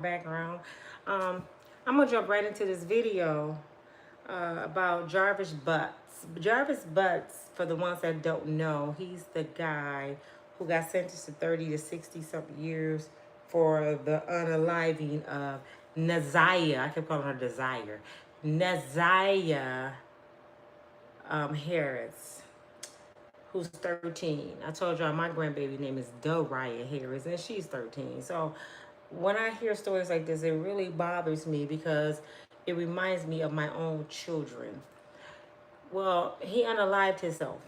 background. Um, I'm gonna jump right into this video about Jarvis Butts. Jarvis Butts, for the ones that don't know, he's the guy who got sentenced to 30 to 60 something years for the unaliving of Naziah. I kept calling her Desire. Naziah Harris, who's 13. I told y'all my grandbaby name is Doriah Harris, and she's 13. So when I hear stories like this, it really bothers me because it reminds me of my own children. Well, he unalived himself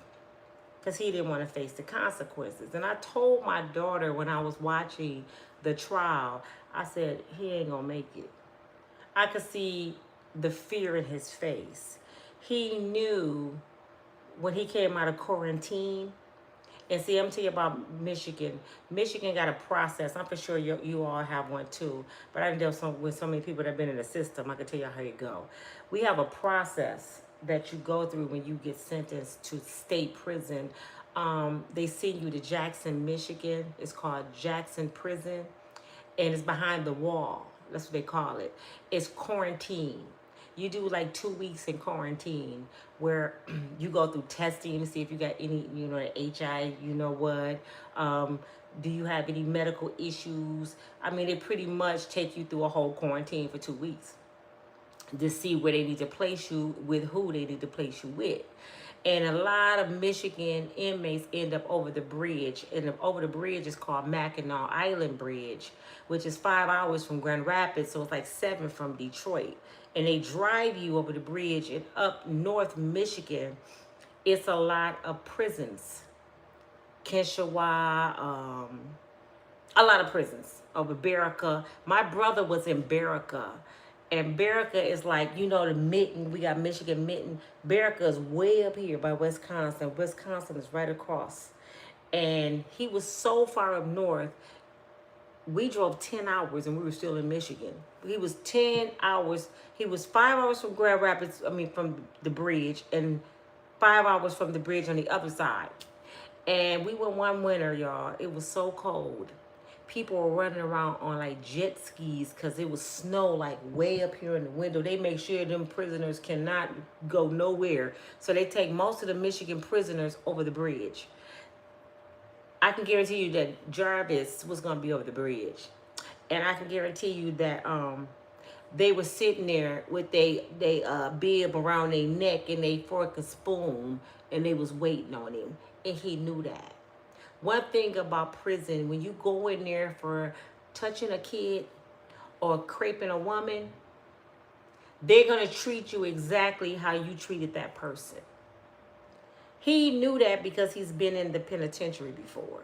because he didn't want to face the consequences. And I told my daughter when I was watching the trial, I said, he ain't going to make it. I could see the fear in his face. He knew when he came out of quarantine. And see, I'm telling you about Michigan. Michigan got a process. I'm for sure you all have one too. But I done dealt with so many people that have been in the system. I can tell you how you go. We have a process that you go through when you get sentenced to state prison. They send you to Jackson, Michigan. It's called Jackson Prison. And it's behind the wall. That's what they call it. It's quarantine. You do like 2 weeks in quarantine where you go through testing to see if you got any, the HI, you know what. Do you have any medical issues? I mean, they pretty much take you through a whole quarantine for 2 weeks to see where they need to place you with, who they need to place you with. And a lot of Michigan inmates end up over the bridge. And over the bridge is called Mackinac Island Bridge, which is 5 hours from Grand Rapids. So it's like 7 from Detroit. And they drive you over the bridge. And up north Michigan, it's a lot of prisons. Kenshawa, a lot of prisons over Barica. My brother was in Barica. And Barica is like, the mitten. We got Michigan mitten. Barica is way up here by Wisconsin. Wisconsin is right across. And he was so far up north. We drove 10 hours and we were still in Michigan. He was 10 hours. He was 5 hours from Grand Rapids, from the bridge, and 5 hours from the bridge on the other side. And we went one winter, y'all. It was so cold. People were running around on like jet skis because it was snow like way up here in the window. They make sure them prisoners cannot go nowhere. So they take most of the Michigan prisoners over the bridge. I can guarantee you that Jarvis was going to be over the bridge. And I can guarantee you that they were sitting there with they bib around their neck and they fork and spoon, and they was waiting on him. And he knew that. One thing about prison, when you go in there for touching a kid or craping a woman, they're going to treat you exactly how you treated that person. He knew that because he's been in the penitentiary before.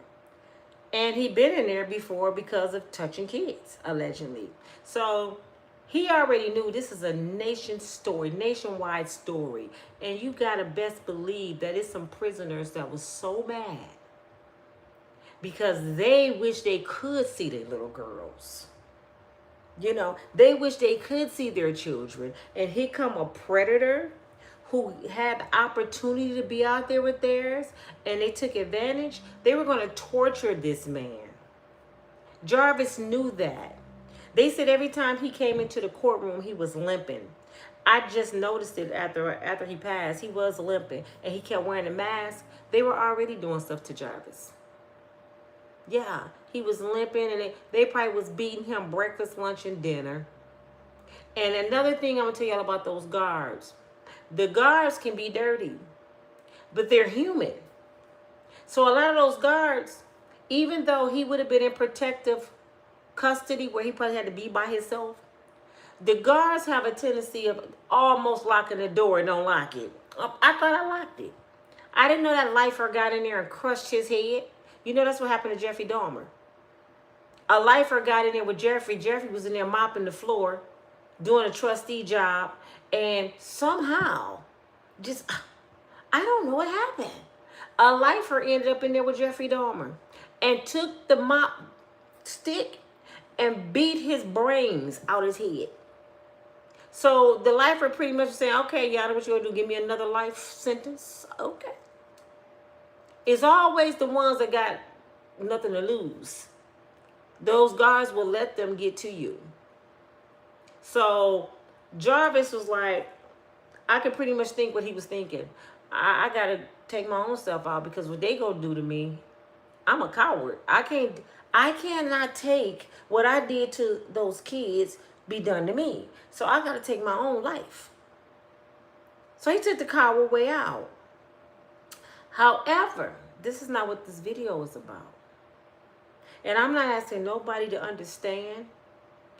And he'd been in there before because of touching kids, allegedly. So he already knew this is a nationwide story. And you got to best believe that it's some prisoners that was so mad because they wish they could see their little girls. They wish they could see their children. And here come a predator who had the opportunity to be out there with theirs, and they took advantage. They were going to torture this man. Jarvis knew that. They said every time he came into the courtroom, he was limping. I just noticed it after he passed. He was limping, and he kept wearing a mask. They were already doing stuff to Jarvis. Yeah, he was limping, and they probably was beating him breakfast, lunch, and dinner. And another thing I'm going to tell y'all about those guards. The guards can be dirty, but they're human. So a lot of those guards, even though he would have been in protective custody where he probably had to be by himself, the guards have a tendency of almost locking the door and don't lock it. I thought I locked it. I didn't know that lifer got in there and crushed his head. That's what happened to Jeffrey Dahmer. A lifer got in there with Jeffrey. Jeffrey was in there mopping the floor, doing a trustee job, and somehow, I don't know what happened. A lifer ended up in there with Jeffrey Dahmer and took the mop stick and beat his brains out his head. So the lifer pretty much saying, okay, y'all know what you gonna do? Give me another life sentence? Okay. It's always the ones that got nothing to lose. Those guards will let them get to you. So Jarvis was like, I could pretty much think what he was thinking. I gotta take my own self out because what they gonna do to me, I'm a coward. I cannot take what I did to those kids be done to me. So I gotta take my own life. So he took the coward way out. However, this is not what this video is about. And I'm not asking nobody to understand,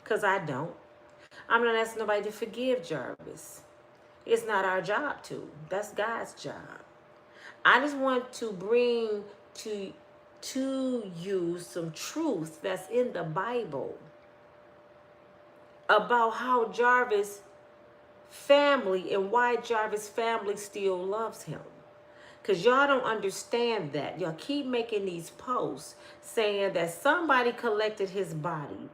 because I don't. I'm not asking nobody to forgive Jarvis. It's not our job to. That's God's job. I just want to bring to you some truth that's in the Bible about how Jarvis family and why Jarvis family still loves him. Because y'all don't understand that. Y'all keep making these posts saying that somebody collected his body.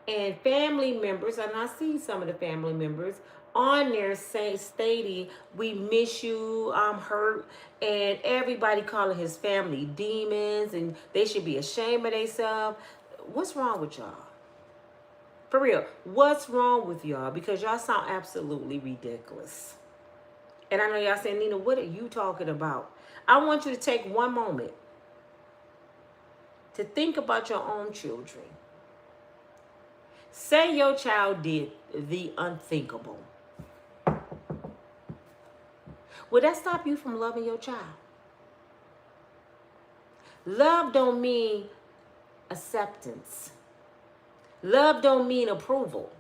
And family members, and I see some of the family members on there stating, we miss you, I'm hurt. And everybody calling his family demons and they should be ashamed of themselves. What's wrong with y'all? For real, what's wrong with y'all? Because y'all sound absolutely ridiculous. And I know y'all saying, Nina, what are you talking about? I want you to take one moment to think about your own children. Say your child did the unthinkable. Would that stop you from loving your child? Love don't mean acceptance. Love don't mean approval.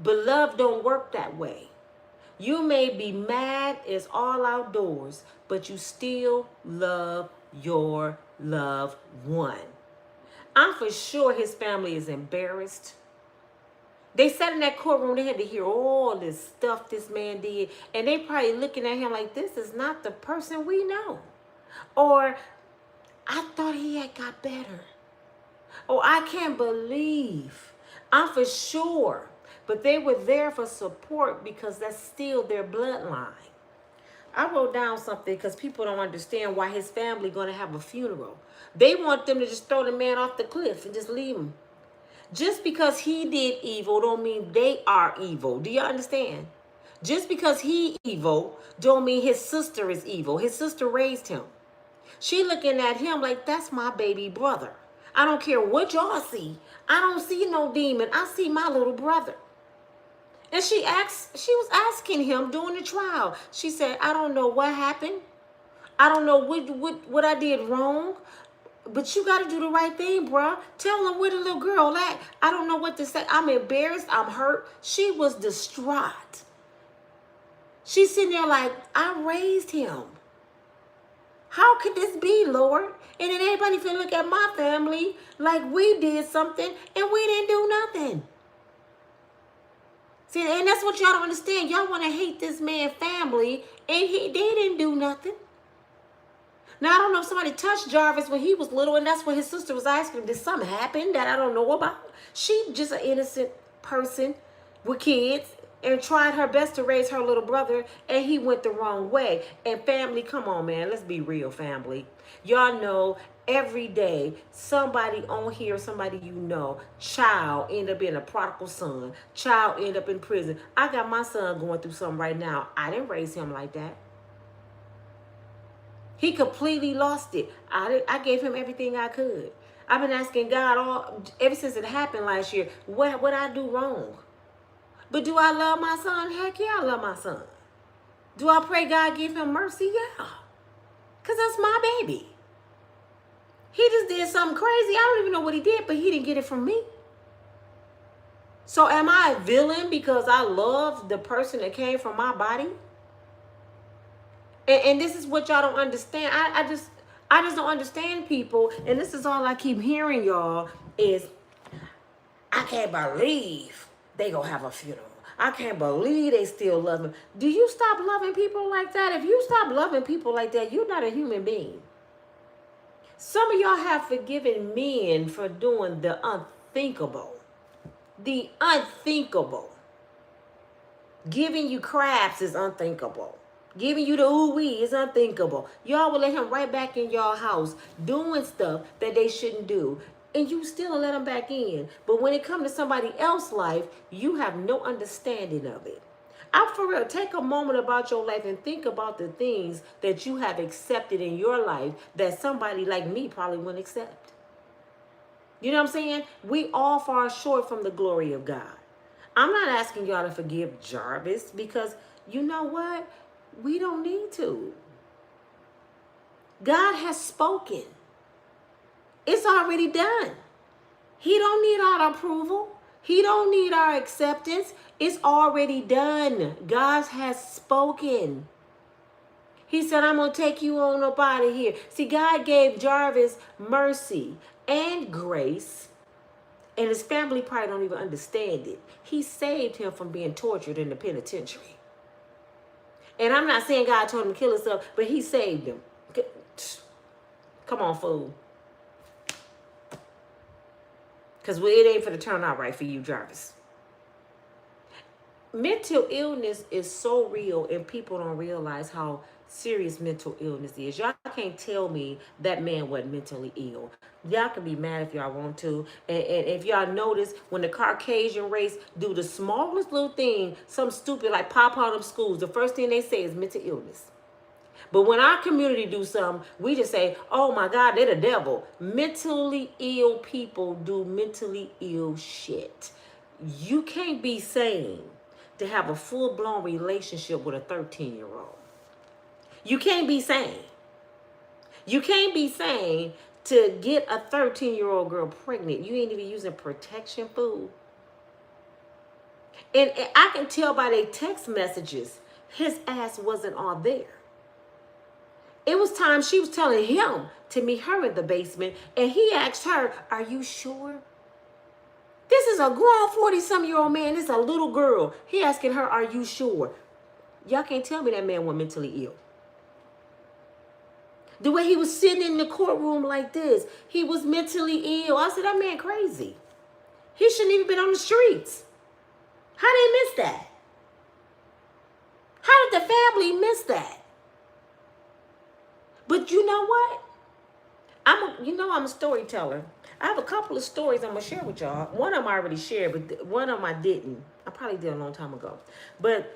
But love don't work that way. You may be mad as all outdoors, but you still love your loved one. I'm for sure his family is embarrassed. They sat in that courtroom, they had to hear all this stuff this man did, and they probably looking at him like, this is not the person we know. Or, I thought he had got better. Oh, I can't believe. I'm for sure. But they were there for support because that's still their bloodline. I wrote down something because people don't understand why his family going to have a funeral. They want them to just throw the man off the cliff and just leave him. Just because he did evil don't mean they are evil. Do you understand? Just because he evil don't mean his sister is evil. His sister raised him. She looking at him like, that's my baby brother. I don't care what y'all see. I don't see no demon. I see my little brother. And she was asking him during the trial. She said, I don't know what happened. I don't know what I did wrong. But you got to do the right thing, bro. Tell them where the little girl at. I don't know what to say. I'm embarrassed. I'm hurt. She was distraught. She's sitting there like, I raised him. How could this be, Lord? And then everybody finna look at my family like we did something and we didn't do nothing. See, and that's what y'all don't understand. Y'all want to hate this man's family and they didn't do nothing. Now, I don't know if somebody touched Jarvis when he was little, and that's what his sister was asking him. Did something happen that I don't know about? She just an innocent person with kids and tried her best to raise her little brother, and he went the wrong way. And family, come on, man. Let's be real, family. Y'all know every day somebody on here, somebody you know, child end up being a prodigal son. Child end up in prison. I got my son going through something right now. I didn't raise him like that. He completely lost it. I gave him everything I could. I've been asking God ever since it happened last year, what I do wrong? But do I love my son? Heck yeah, I love my son. Do I pray God give him mercy? Yeah. Because that's my baby. He just did something crazy. I don't even know what he did, but he didn't get it from me. So am I a villain because I love the person that came from my body? And this is what y'all don't understand. I just don't understand people. And this is all I keep hearing, y'all, is I can't believe they gonna have a funeral. I can't believe they still love me. Do you stop loving people like that? If you stop loving people like that, you're not a human being. Some of y'all have forgiven men for doing the unthinkable. The unthinkable. Giving you crabs is unthinkable. Giving you the ooh-wee is unthinkable. Y'all will let him right back in y'all house doing stuff that they shouldn't do. and you still let them back in. But when it comes to somebody else's life, you have no understanding of it. I for real, take a moment about your life and think about the things that you have accepted in your life that somebody like me probably wouldn't accept. You know what I'm saying? We all fall short from the glory of God. I'm not asking y'all to forgive Jarvis because you know what? We don't need to. God has spoken. It's already done. He don't need our approval. He don't need our acceptance. It's already done. God has spoken. He said, I'm going to take you on up out of here. See, God gave Jarvis mercy and grace, and his family probably don't even understand it. He saved him from being tortured in the penitentiary. And I'm not saying God told him to kill himself, but he saved him. Come on, fool. Because it ain't for to turn out right for you, Jarvis. Mental illness is so real, and people don't realize how serious mental illness is. Y'all can't tell me that man wasn't mentally ill. Y'all can be mad if y'all want to. And if y'all notice, when the Caucasian race do the smallest little thing, some stupid like pop out of schools, the first thing they say is mental illness. But when our community do something, we just say, oh my God, they're the devil. Mentally ill people do mentally ill shit. You can't be sane to have a full-blown relationship with a 13-year-old. You can't be sane. You can't be sane to get a 13-year-old girl pregnant. You ain't even using protection food. And I can tell by their text messages, his ass wasn't all there. It was time she was telling him to meet her in the basement, and he asked her, are you sure? This is a grown 40-some-year-old man. This is a little girl. He asking her, are you sure? Y'all can't tell me that man was mentally ill. The way he was sitting in the courtroom like this, he was mentally ill. I said, that man crazy. He shouldn't even been on the streets. How they miss that? How did the family miss that? But you know what? I'm a storyteller. I have a couple of stories I'm going to share with y'all. One of them I already shared, but one of them I didn't. I probably did a long time ago. But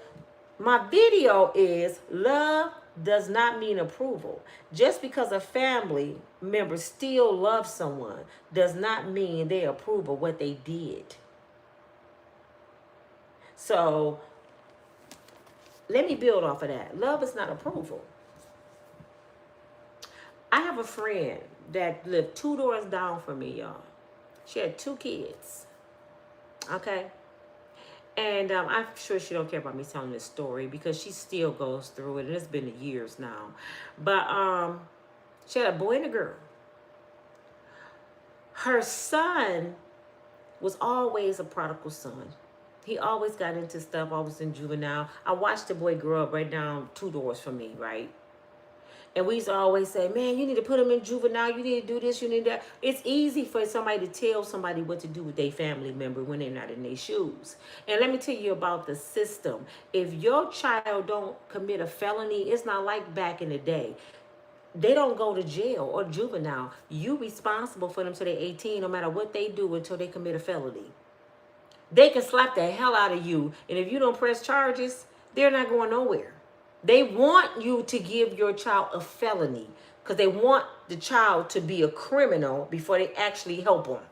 my video is love does not mean approval. Just because a family member still loves someone does not mean they approve of what they did. So let me build off of that. Love is not approval. I have a friend that lived 2 doors down from me, y'all. She had 2 kids. Okay? And I'm sure she don't care about me telling this story because she still goes through it. And it's been years now. But she had a boy and a girl. Her son was always a prodigal son. He always got into stuff, always in juvenile. I watched the boy grow up right down 2 doors from me, right? And we used to always say, man, you need to put him in juvenile. You need to do this. You need that. It's easy for somebody to tell somebody what to do with their family member when they're not in their shoes. And let me tell you about the system. If your child don't commit a felony, it's not like back in the day. They don't go to jail or juvenile. You responsible for them till they're 18, no matter what they do until they commit a felony. They can slap the hell out of you. And if you don't press charges, they're not going nowhere. They want you to give your child a felony because they want the child to be a criminal before they actually help them.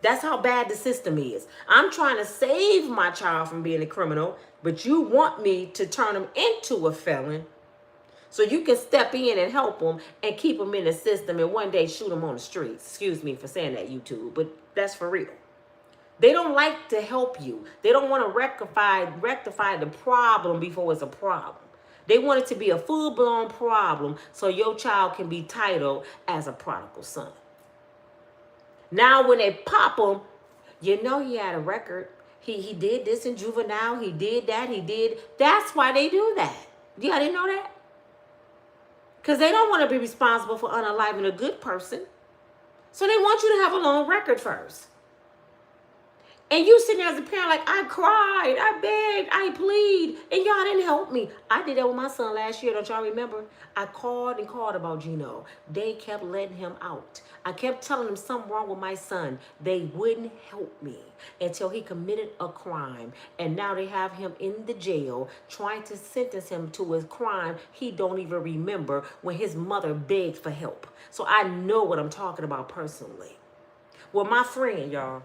That's how bad the system is. I'm trying to save my child from being a criminal, but you want me to turn them into a felon so you can step in and help them and keep them in the system and one day shoot them on the streets. Excuse me for saying that, YouTube, but that's for real. They don't like to help you. They don't want to rectify the problem before it's a problem. They want it to be a full-blown problem so your child can be titled as a prodigal son. Now, when they pop him, you know he had a record. He did this in juvenile. He did that. He did. That's why they do that. Yeah, I didn't know that. Because they don't want to be responsible for unaliving a good person. So they want you to have a long record first. And you sitting there as a parent like, I cried, I begged, I plead, and y'all didn't help me. I did that with my son last year. Don't y'all remember? I called and called about Gino. They kept letting him out. I kept telling them something wrong with my son. They wouldn't help me until he committed a crime. And now they have him in the jail trying to sentence him to a crime he don't even remember when his mother begged for help. So I know what I'm talking about personally. Well, my friend, y'all,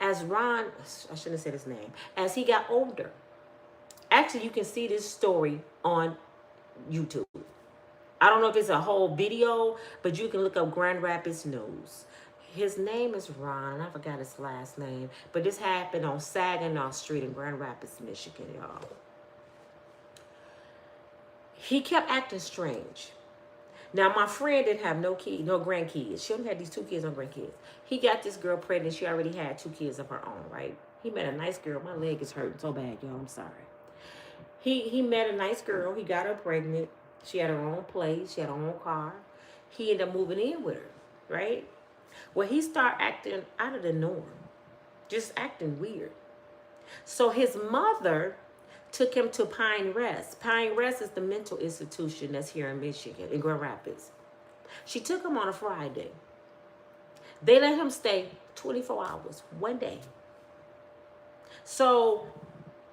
as Ron, I shouldn't have said his name, as he got older, actually you can see this story on YouTube. I don't know if it's a whole video, but you can look up Grand Rapids News. His name is Ron. I forgot his last name. But this happened on Saginaw Street in Grand Rapids, Michigan, y'all. He kept acting strange. Now, my friend didn't have no grandkids. She only had these 2 kids, no grandkids. He got this girl pregnant. She already had 2 kids of her own, right? He met a nice girl. My leg is hurting so bad, y'all. I'm sorry. He met a nice girl. He got her pregnant. She had her own place. She had her own car. He ended up moving in with her, right? Well, he started acting out of the norm, just acting weird. So his mother took him to Pine Rest. Pine Rest is the mental institution that's here in Michigan, in Grand Rapids. She took him on a Friday. They let him stay 24 hours, one day. So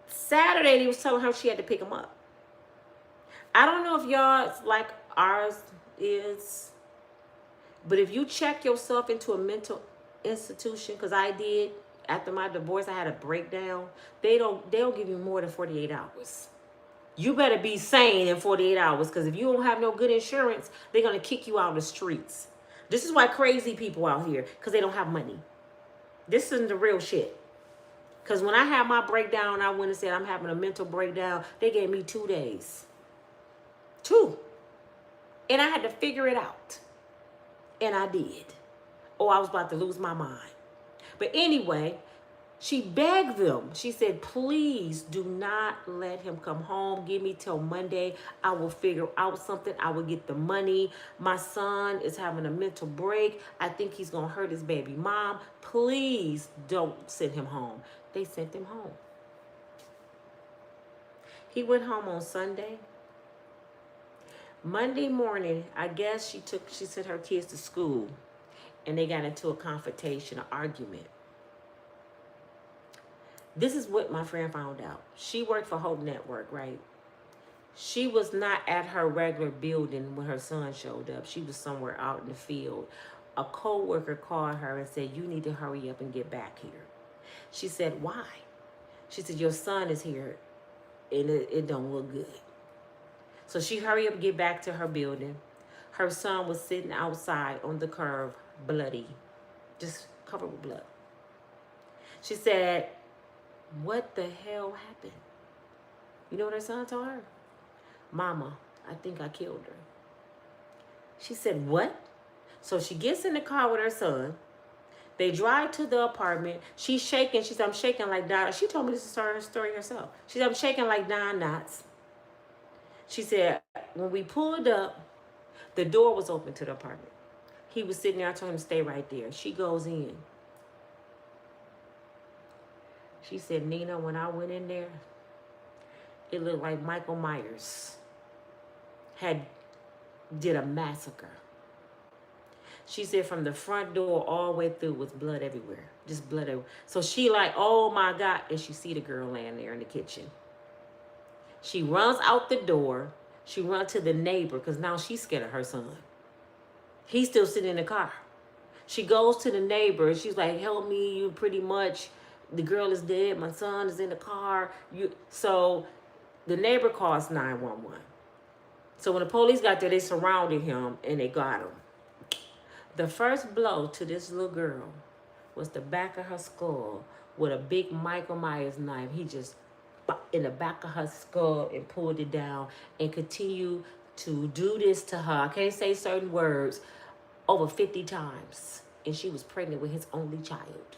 Saturday, they was telling her she had to pick him up. I don't know if y'all like ours is, but if you check yourself into a mental institution, because I did, after my divorce, I had a breakdown. They'll give you more than 48 hours. You better be sane in 48 hours, because if you don't have no good insurance, they're going to kick you out of the streets. This is why crazy people out here, because they don't have money. This isn't the real shit. Because when I had my breakdown, I went and said I'm having a mental breakdown. They gave me 2 days. 2. And I had to figure it out. And I did. Oh, I was about to lose my mind. But anyway, she begged them. She said, please do not let him come home. Give me till Monday. I will figure out something. I will get the money. My son is having a mental break. I think he's going to hurt his baby mom. Please don't send him home. They sent him home. He went home on Sunday. Monday morning, I guess she sent her kids to school, and they got into a confrontation, an argument. This is what my friend found out. She worked for Hope Network, right? She was not at her regular building when her son showed up. She was somewhere out in the field. A co-worker called her and said, you need to hurry up and get back here. She said, why? She said, your son is here, and it don't look good. So she hurried up and get back to her building. Her son was sitting outside on the curb, bloody, just covered with blood. She said, what the hell happened? You know what her son told her? Mama, I think I killed her. She said, what? So she gets in the car with her son. They drive to the apartment. She's shaking. She said, I'm shaking like Don. She told me this is her story herself. She said, I'm shaking like Don Knotts. She said, when we pulled up, the door was open to the apartment. He was sitting there. I told him to stay right there. She goes in. She said, Nina, when I went in there, it looked like Michael Myers did a massacre. She said from the front door all the way through was blood everywhere. Just blood everywhere. So she like, oh my God. And she see the girl laying there in the kitchen. She runs out the door. She runs to the neighbor because now she's scared of her son. He's still sitting in the car. She goes to the neighbor. She's like, help me. You pretty much, the girl is dead. My son is in the car. So the neighbor calls 911. So when the police got there, they surrounded him and they got him. The first blow to this little girl was the back of her skull with a big Michael Myers knife. He just in the back of her skull and pulled it down and continued to do this to her. I can't say certain words, over 50 times. And she was pregnant with his only child.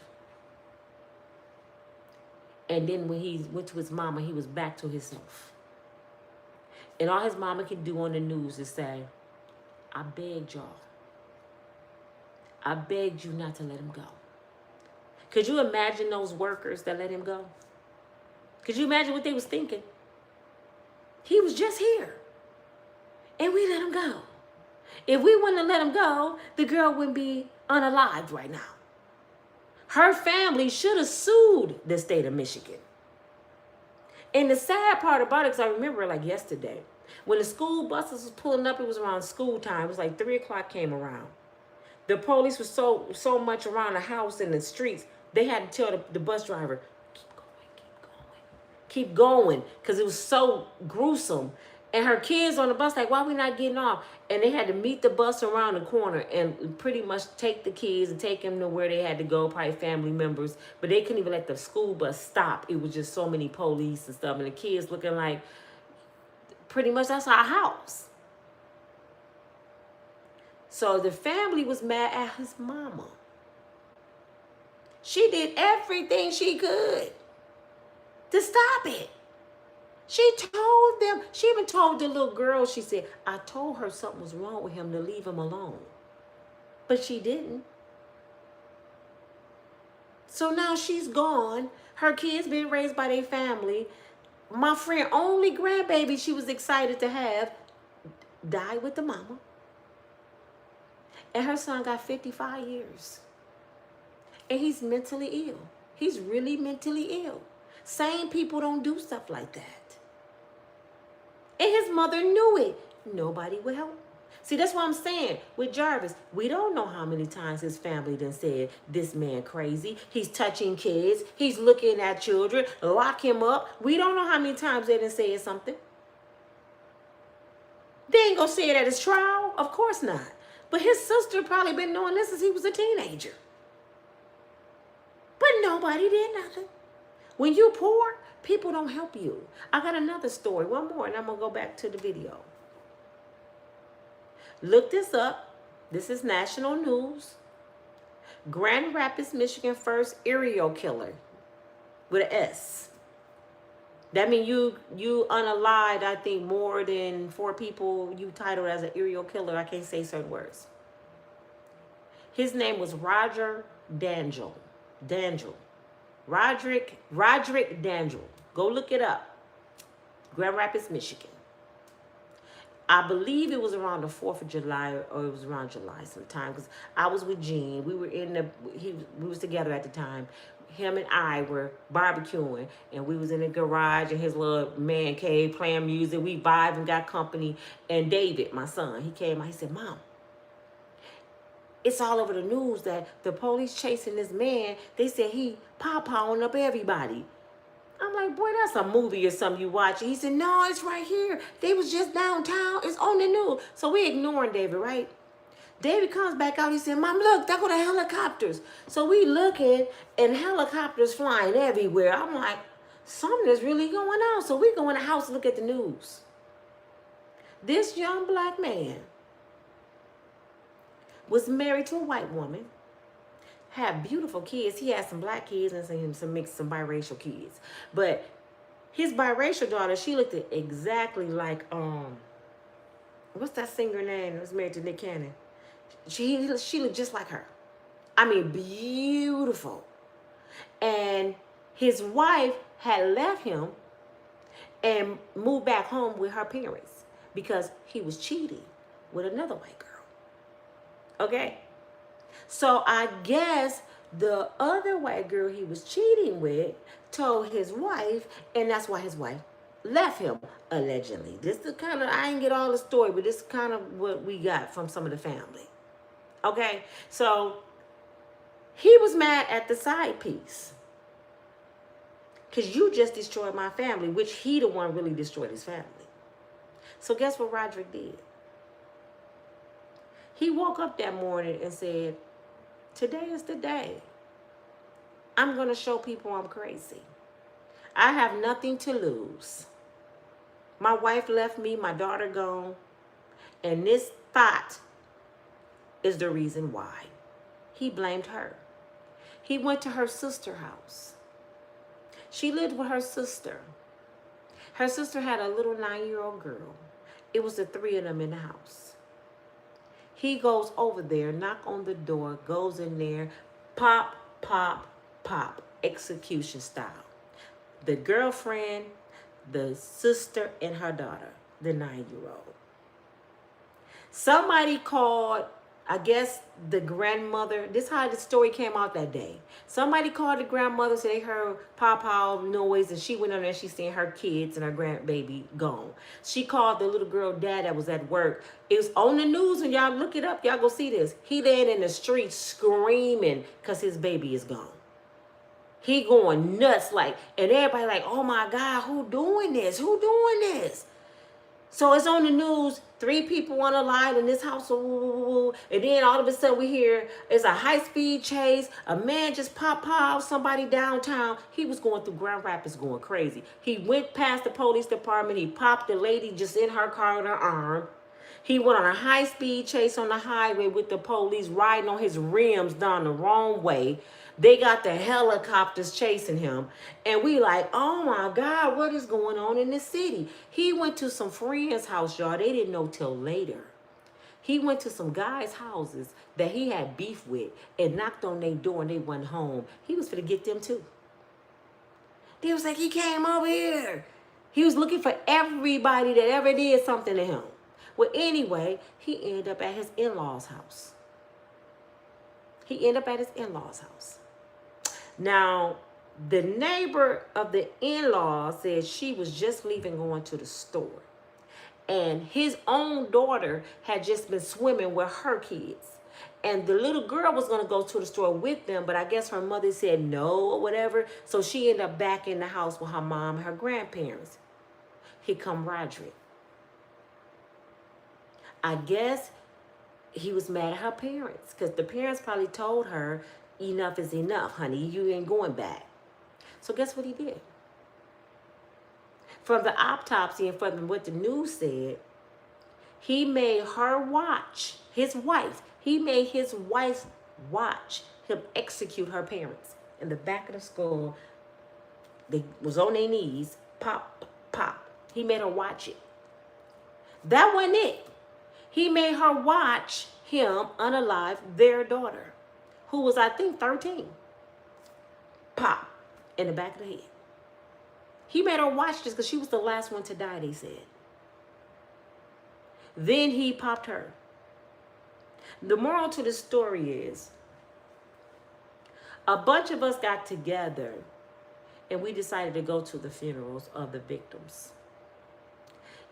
And then when he went to his mama, he was back to himself. And all his mama can do on the news is say, I begged y'all. I begged you not to let him go. Could you imagine those workers that let him go? Could you imagine what they was thinking? He was just here, and we let him go. If we wouldn't have let him go, the girl wouldn't be unalived right now. Her family should have sued the state of Michigan. And the sad part about it, because I remember it like yesterday, when the school buses was pulling up, it was around school time. It was like 3 o'clock came around. The police was so much around the house and the streets, they had to tell the bus driver, keep going, because it was so gruesome. And her kids on the bus like, why we not getting off? And they had to meet the bus around the corner and pretty much take the kids and take them to where they had to go, probably family members. But they couldn't even let the school bus stop. It was just so many police and stuff. And the kids looking like, pretty much that's our house. So the family was mad at his mama. She did everything she could to stop it. She told them, she even told the little girl, she said, I told her something was wrong with him to leave him alone. But she didn't. So now she's gone. Her kids being raised by their family. My friend, only grandbaby she was excited to have, died with the mama. And her son got 55 years. And he's mentally ill. He's really mentally ill. Sane people don't do stuff like that. And his mother knew it. Nobody would help. See, that's what I'm saying with Jarvis. We don't know how many times his family done said, this man crazy. He's touching kids. He's looking at children. Lock him up. We don't know how many times they done said something. They ain't gonna say it at his trial. Of course not. But his sister probably been knowing this since he was a teenager. But nobody did nothing. When you poor, people don't help you. I got another story, one more, and I'm going to go back to the video. Look this up. This is national news. Grand Rapids, Michigan first aerial killer with an S. That means you unalived, I think, more than 4 people you titled as an aerial killer. I can't say certain words. His name was Roderick Dangel. Roderick Dangel. Go look it up. Grand Rapids, Michigan. I believe it was around the 4th of July, or it was around July sometime, because I was with Gene. We were we was together at the time. Him and I were barbecuing, and we was in the garage in his little man cave playing music. We vibed and got company. And David, my son, he came out. He said, Mom, it's all over the news that the police chasing this man. They said he pawpawing up everybody. I'm like, boy, that's a movie or something you watch. He said, no, it's right here. They was just downtown. It's on the news. So we ignoring David, right? David comes back out. He said, Mom, look, there go the helicopters. So we looking, and helicopters flying everywhere. I'm like, something is really going on. So we go in the house and look at the news. This young black man was married to a white woman, had beautiful kids. He had some black kids and some mixed, some biracial kids. But his biracial daughter, she looked exactly like, what's that singer name that was married to Nick Cannon? She looked just like her. I mean, beautiful. And his wife had left him and moved back home with her parents because he was cheating with another white girl. Okay? So I guess the other white girl he was cheating with told his wife, and that's why his wife left him, allegedly. This is kind of, I didn't get all the story, but this is kind of what we got from some of the family. Okay? So he was mad at the side piece. Because you just destroyed my family, which he the one really destroyed his family. So guess what Roderick did? He woke up that morning and said, today is the day. I'm going to show people I'm crazy. I have nothing to lose. My wife left me, my daughter gone, and this thought is the reason why. He blamed her. He went to her sister's house. She lived with her sister. Her sister had a little 9-year-old girl. It was the 3 of them in the house. He goes over there, knock on the door, goes in there, pop, pop, pop, execution style. The girlfriend, the sister, and her daughter, the 9-year-old. Somebody called, I guess, the grandmother. This is how the story came out that day. Somebody called the grandmother, so they heard pow noise, and she went on there and she seen her kids and her grandbaby gone. She called the little girl dad that was at work. It was on the news, and y'all look it up. Y'all go see this. He laying in the street screaming because his baby is gone. He going nuts, like, and everybody like, oh my God, who doing this? Who doing this? So it's on the news, 3 people on a line in this house, and then all of a sudden we hear it's a high-speed chase. A man just popped somebody downtown. He was going through Grand Rapids going crazy. He went past the police department. He popped the lady just in her car in her arm. He went on a high-speed chase on the highway with the police riding on his rims down the wrong way. They got the helicopters chasing him. And we like, oh my God, what is going on in this city? He went to some friend's house, y'all. They didn't know till later. He went to some guys' houses that he had beef with and knocked on their door and they went home. He was finna get them too. They was like, he came over here. He was looking for everybody that ever did something to him. Well, anyway, he ended up at his in-laws' house. Now, the neighbor of the in-law said she was just leaving going to the store. And his own daughter had just been swimming with her kids. And the little girl was going to go to the store with them, but I guess her mother said no or whatever. So she ended up back in the house with her mom and her grandparents. Here come Roderick. I guess he was mad at her parents because the parents probably told her, enough is enough, honey. You ain't going back. So guess what he did? From the autopsy and from what the news said, he made her watch, his wife, he made his wife watch him execute her parents. In the back of the skull, they was on their knees, pop, pop. He made her watch it. That wasn't it. He made her watch him unalive their daughter, who was, I think, 13. Pop, in the back of the head. He made her watch this because she was the last one to die, they said. Then he popped her. The moral to the story is, a bunch of us got together and we decided to go to the funerals of the victims.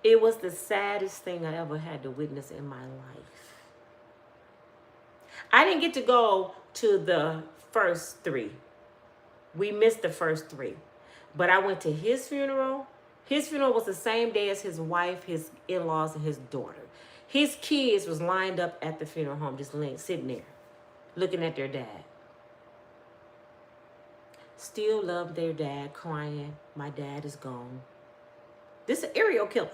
It was the saddest thing I ever had to witness in my life. I didn't get to go to the first 3. We missed the first 3. But I went to his funeral. His funeral was the same day as his wife, his in-laws, and his daughter. His kids was lined up at the funeral home, just sitting there, looking at their dad. Still love their dad, crying, my dad is gone. This is an serial killer.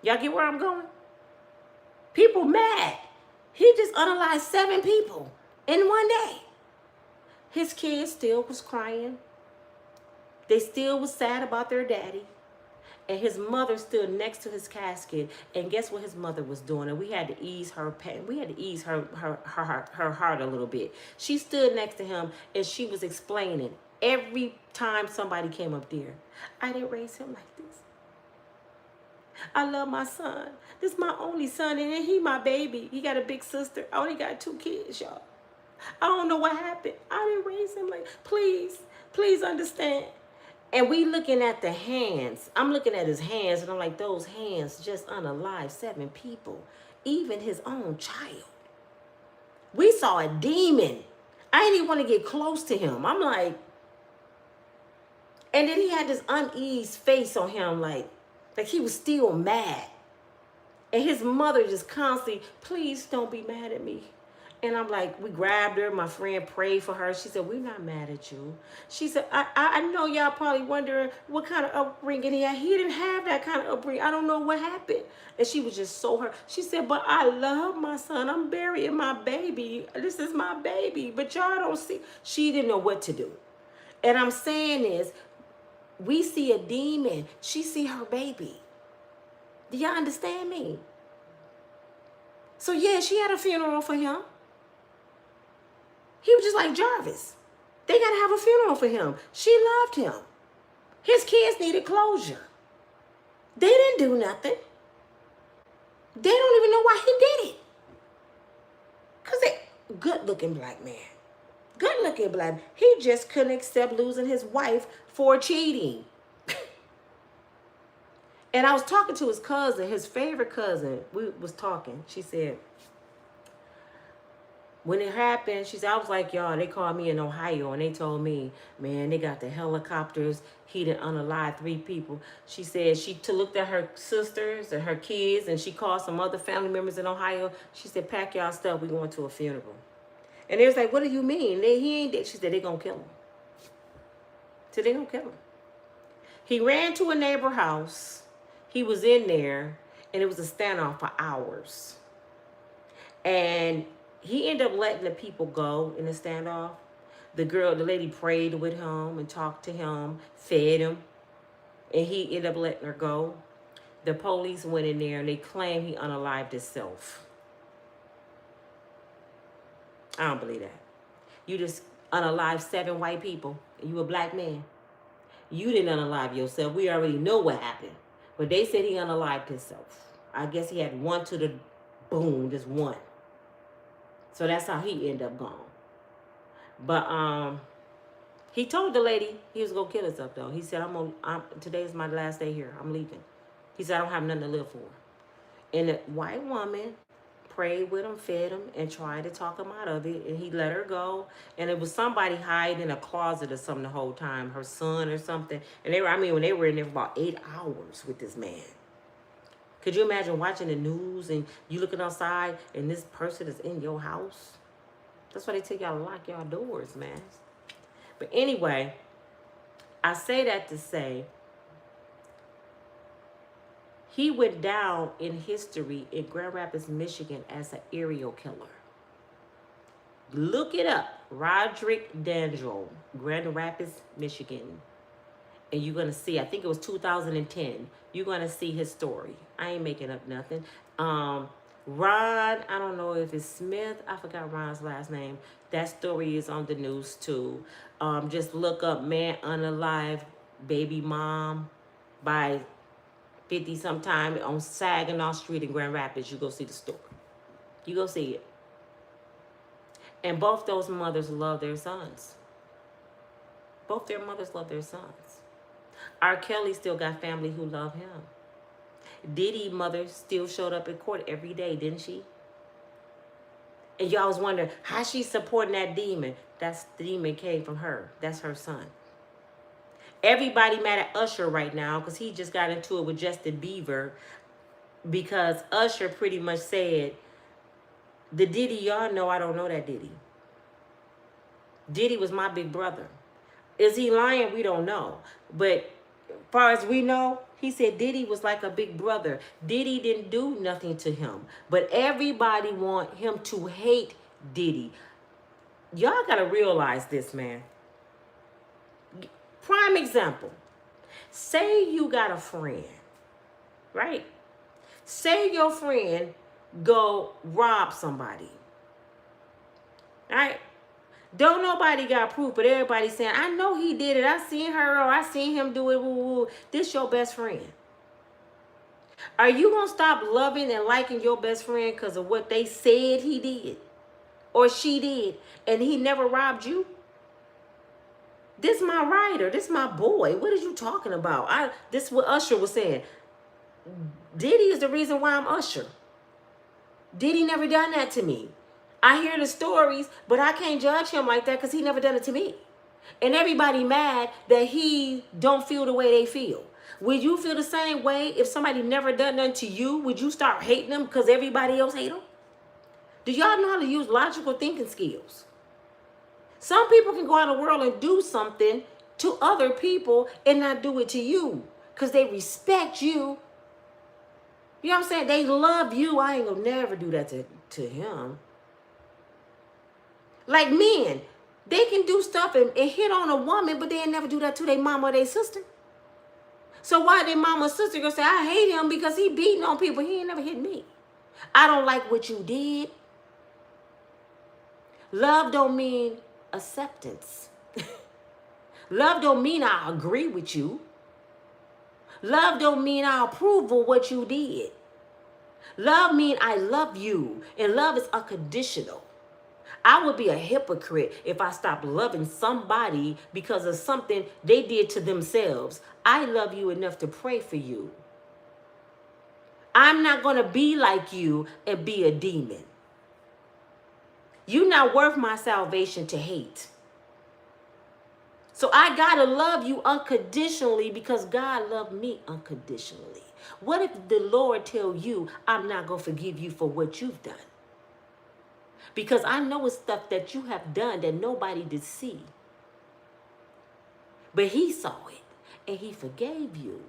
Y'all get where I'm going? People mad. He just unalived 7 people in one day. His kids still was crying. They still was sad about their daddy. And his mother stood next to his casket. And guess what his mother was doing? And we had to ease her pain. We had to ease her heart a little bit. She stood next to him and she was explaining every time somebody came up there. I didn't raise him like this. I love my son. This is my only son, and he my baby. He got a big sister. I only got 2 kids, y'all. I don't know what happened. I didn't raise him like, please understand. And we looking at the hands. I'm looking at his hands, and I'm like, those hands just unalive 7 people, even his own child. We saw a demon. I didn't even want to get close to him. I'm like, and then he had this uneased face on him, like he was still mad. And his mother just constantly, please don't be mad at me. And I'm like, we grabbed her. My friend prayed for her. She said, we're not mad at you. She said, I know y'all probably wondering what kind of upbringing he had. He didn't have that kind of upbringing. I don't know what happened. And she was just so hurt. She said, but I love my son. I'm burying my baby. This is my baby. But y'all don't see. She didn't know what to do. And I'm saying is, we see a demon. She see her baby. Do y'all understand me? So yeah, she had a funeral for him. He was just like Jarvis. They got to have a funeral for him. She loved him. His kids needed closure. They didn't do nothing. They don't even know why he did it. Because good-looking black man. Good-looking black man. He just couldn't accept losing his wife for cheating. And I was talking to his cousin, his favorite cousin. We was talking. She said, when it happened, she said, I was like, y'all, they called me in Ohio and they told me, man, they got the helicopters. He done unalived 3 people. She said she looked at her sisters and her kids, and she called some other family members in Ohio. She said, pack y'all stuff. We going to a funeral. And they was like, what do you mean? He ain't dead. She said, they going to kill him. So they going to kill him. He ran to a neighbor house. He was in there, and it was a standoff for hours. And he ended up letting the people go in the standoff. The lady prayed with him and talked to him, fed him, and he ended up letting her go. The police went in there and they claimed he unalived himself. I don't believe that. You just unalived 7 white people and you a black man. You didn't unalive yourself. We already know what happened. But they said he unalived himself. I guess he had one to the boom, just one. So that's how he ended up gone. But he told the lady he was gonna kill himself though. He said, today's my last day here. I'm leaving. He said, I don't have nothing to live for. And the white woman prayed with him, fed him, and tried to talk him out of it. And he let her go. And it was somebody hiding in a closet or something the whole time, her son or something. And when they were in there for about 8 hours with this man. Could you imagine watching the news and you looking outside and this person is in your house? That's why they tell y'all to lock y'all doors, man. But anyway, I say that to say, he went down in history in Grand Rapids, Michigan as an aerial killer. Look it up. Roderick Danjo, Grand Rapids, Michigan. And you're going to see, I think it was 2010. You're going to see his story. I ain't making up nothing. Ron, I don't know if it's Smith. I forgot Ron's last name. That story is on the news too. Just look up man unalive baby mom by 50 sometime on Saginaw Street in Grand Rapids. You go see the story. You go see it. And both those mothers love their sons. Both their mothers love their sons. R. Kelly still got family who love him. Diddy's mother still showed up in court every day, didn't she? And y'all was wondering, how she supporting that demon? The demon came from her. That's her son. Everybody mad at Usher right now because he just got into it with Justin Bieber because Usher pretty much said, the Diddy y'all know, I don't know that Diddy. Diddy was my big brother. Is he lying? We don't know. But as far as we know, he said Diddy was like a big brother. Diddy didn't do nothing to him. But everybody want him to hate Diddy. Y'all got to realize this, man. Prime example. Say you got a friend, right? Say your friend go rob somebody, right? Don't nobody got proof, but everybody saying, I know he did it. I seen her or I seen him do it. Woo, woo. This your best friend. Are you going to stop loving and liking your best friend because of what they said he did or she did and he never robbed you? This my writer. This my boy. What are you talking about? This is what Usher was saying. Diddy is the reason why I'm Usher. Diddy never done that to me. I hear the stories, but I can't judge him like that because he never done it to me. And everybody mad that he don't feel the way they feel. Would you feel the same way if somebody never done nothing to you? Would you start hating them because everybody else hate them? Do y'all know how to use logical thinking skills? Some people can go out in the world and do something to other people and not do it to you because they respect you. You know what I'm saying? They love you. I ain't gonna never do that to him. Like men, they can do stuff and hit on a woman, but they ain't never do that to their mama or their sister. So why their mama or sister gonna say, I hate him because he beating on people. He ain't never hit me. I don't like what you did. Love don't mean acceptance. Love don't mean I agree with you. Love don't mean I approve of what you did. Love mean I love you. And love is unconditional. I would be a hypocrite if I stopped loving somebody because of something they did to themselves. I love you enough to pray for you. I'm not going to be like you and be a demon. You're not worth my salvation to hate. So I got to love you unconditionally because God loved me unconditionally. What if the Lord tell you, I'm not going to forgive you for what you've done? Because I know it's stuff that you have done that nobody did see. But he saw it and he forgave you.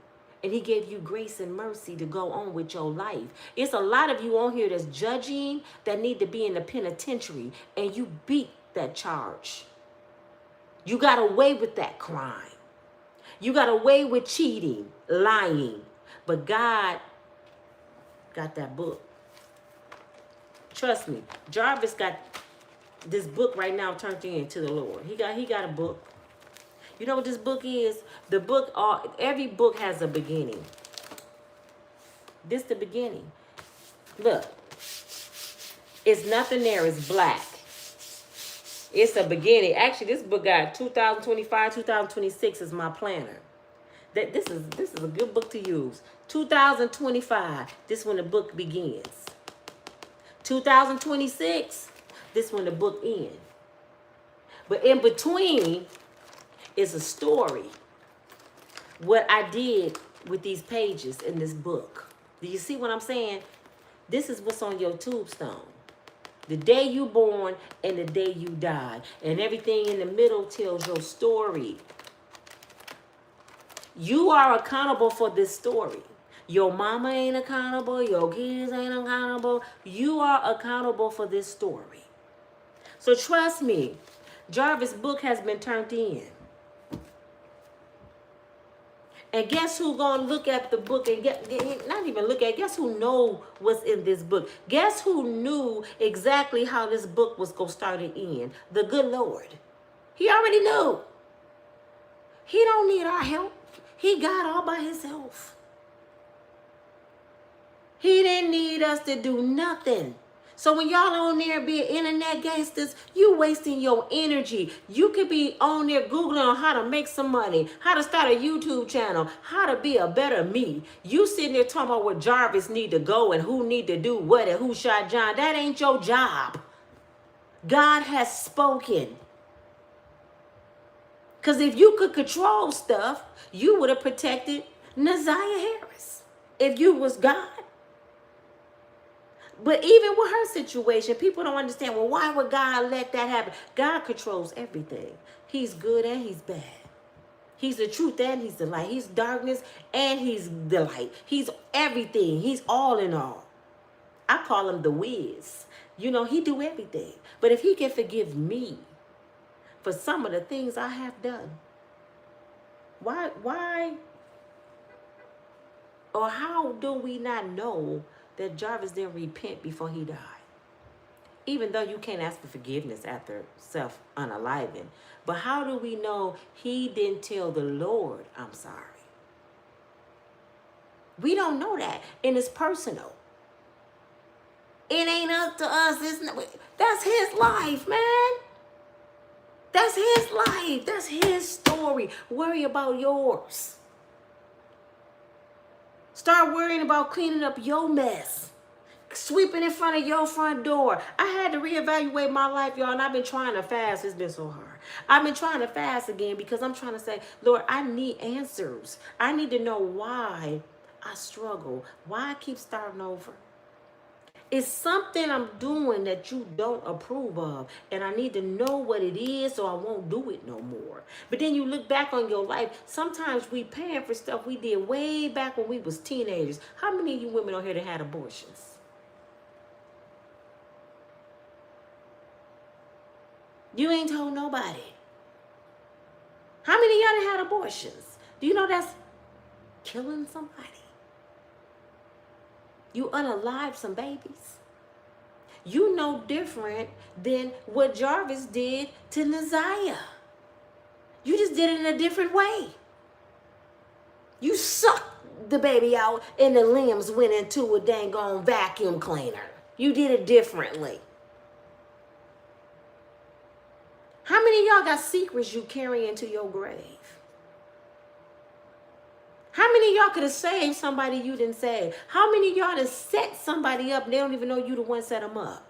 And he gave you grace and mercy to go on with your life. It's a lot of you on here that's judging that need to be in the penitentiary. And you beat that charge. You got away with that crime. You got away with cheating, lying. But God got that book. Trust me, Jarvis got this book right now turned in to the Lord. He got a book. You know what this book is? The book, every book has a beginning. This the beginning. Look, it's nothing there. It's black. It's a beginning. Actually, this book got 2025, 2026 is my planner. This is a good book to use. 2025, this when the book begins. 2026, this when the book ends. But in between is a story. What I did with these pages in this book. Do you see what I'm saying? This is what's on your tombstone. The day you born and the day you die. And everything in the middle tells your story. You are accountable for this story. Your mama ain't accountable. Your kids ain't accountable. You are accountable for this story. So trust me, Jarvis' book has been turned in. And guess who gonna look at the book and not even look at, guess who know what's in this book? Guess who knew exactly how this book was gonna start and end? The good Lord. He already knew. He don't need our help. He got all by himself. He didn't need us to do nothing. So when y'all on there being internet gangsters, you wasting your energy. You could be on there Googling on how to make some money, how to start a YouTube channel, how to be a better me. You sitting there talking about where Jarvis need to go and who need to do what and who shot John. That ain't your job. God has spoken. Because if you could control stuff, you would have protected Naziah Harris. If you was God. But even with her situation, people don't understand, well, why would God let that happen? God controls everything. He's good and he's bad. He's the truth and he's the light. He's darkness and he's the light. He's everything. He's all in all. I call him the whiz. You know, he do everything. But if he can forgive me for some of the things I have done, why, or how do we not know that Jarvis didn't repent before he died? Even though you can't ask for forgiveness after self-unaliving. But how do we know he didn't tell the Lord, I'm sorry? We don't know that. And it's personal. It ain't up to us. That's his life, man. That's his life. That's his story. Worry about yours. Start worrying about cleaning up your mess. Sweeping in front of your front door. I had to reevaluate my life, y'all, and I've been trying to fast. It's been so hard. I've been trying to fast again because I'm trying to say, Lord, I need answers. I need to know why I struggle, why I keep starting over. It's something I'm doing that you don't approve of, and I need to know what it is so I won't do it no more. But then you look back on your life, sometimes we paying for stuff we did way back when we was teenagers. How many of you women on here that had abortions? You ain't told nobody. How many of y'all that had abortions? Do you know that's killing somebody? You unalived some babies. You know different than what Jarvis did to Naziah. You just did it in a different way. You sucked the baby out and the limbs went into a dang on vacuum cleaner. You did it differently. How many of y'all got secrets you carry into your grave? How many of y'all could have saved somebody you didn't save? How many of y'all have set somebody up and they don't even know you the one set them up?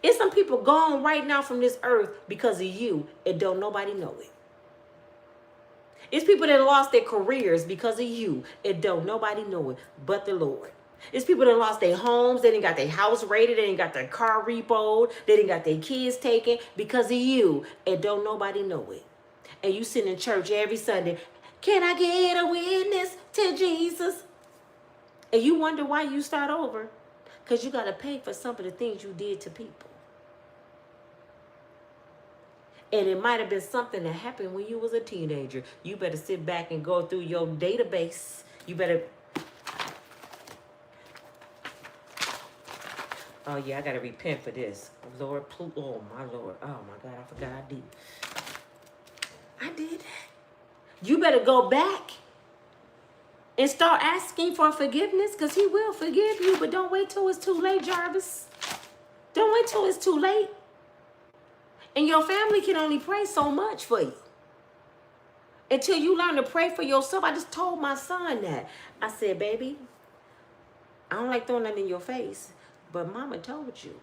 It's some people gone right now from this earth because of you and don't nobody know it. It's people that lost their careers because of you and don't nobody know it but the Lord. It's people that lost their homes, they didn't got their house raided, they didn't got their car repoed, they didn't got their kids taken because of you and don't nobody know it. And you sit in church every Sunday, can I get a witness to Jesus? And you wonder why you start over. Because you got to pay for some of the things you did to people. And it might have been something that happened when you was a teenager. You better sit back and go through your database. You better... Oh, yeah, I got to repent for this. Lord, oh, my Lord. Oh, my God, I forgot I did. I did that. You better go back and start asking for forgiveness because he will forgive you. But don't wait till it's too late, Jarvis. Don't wait till it's too late. And your family can only pray so much for you. Until you learn to pray for yourself. I just told my son that. I said, baby, I don't like throwing that in your face, but mama told you.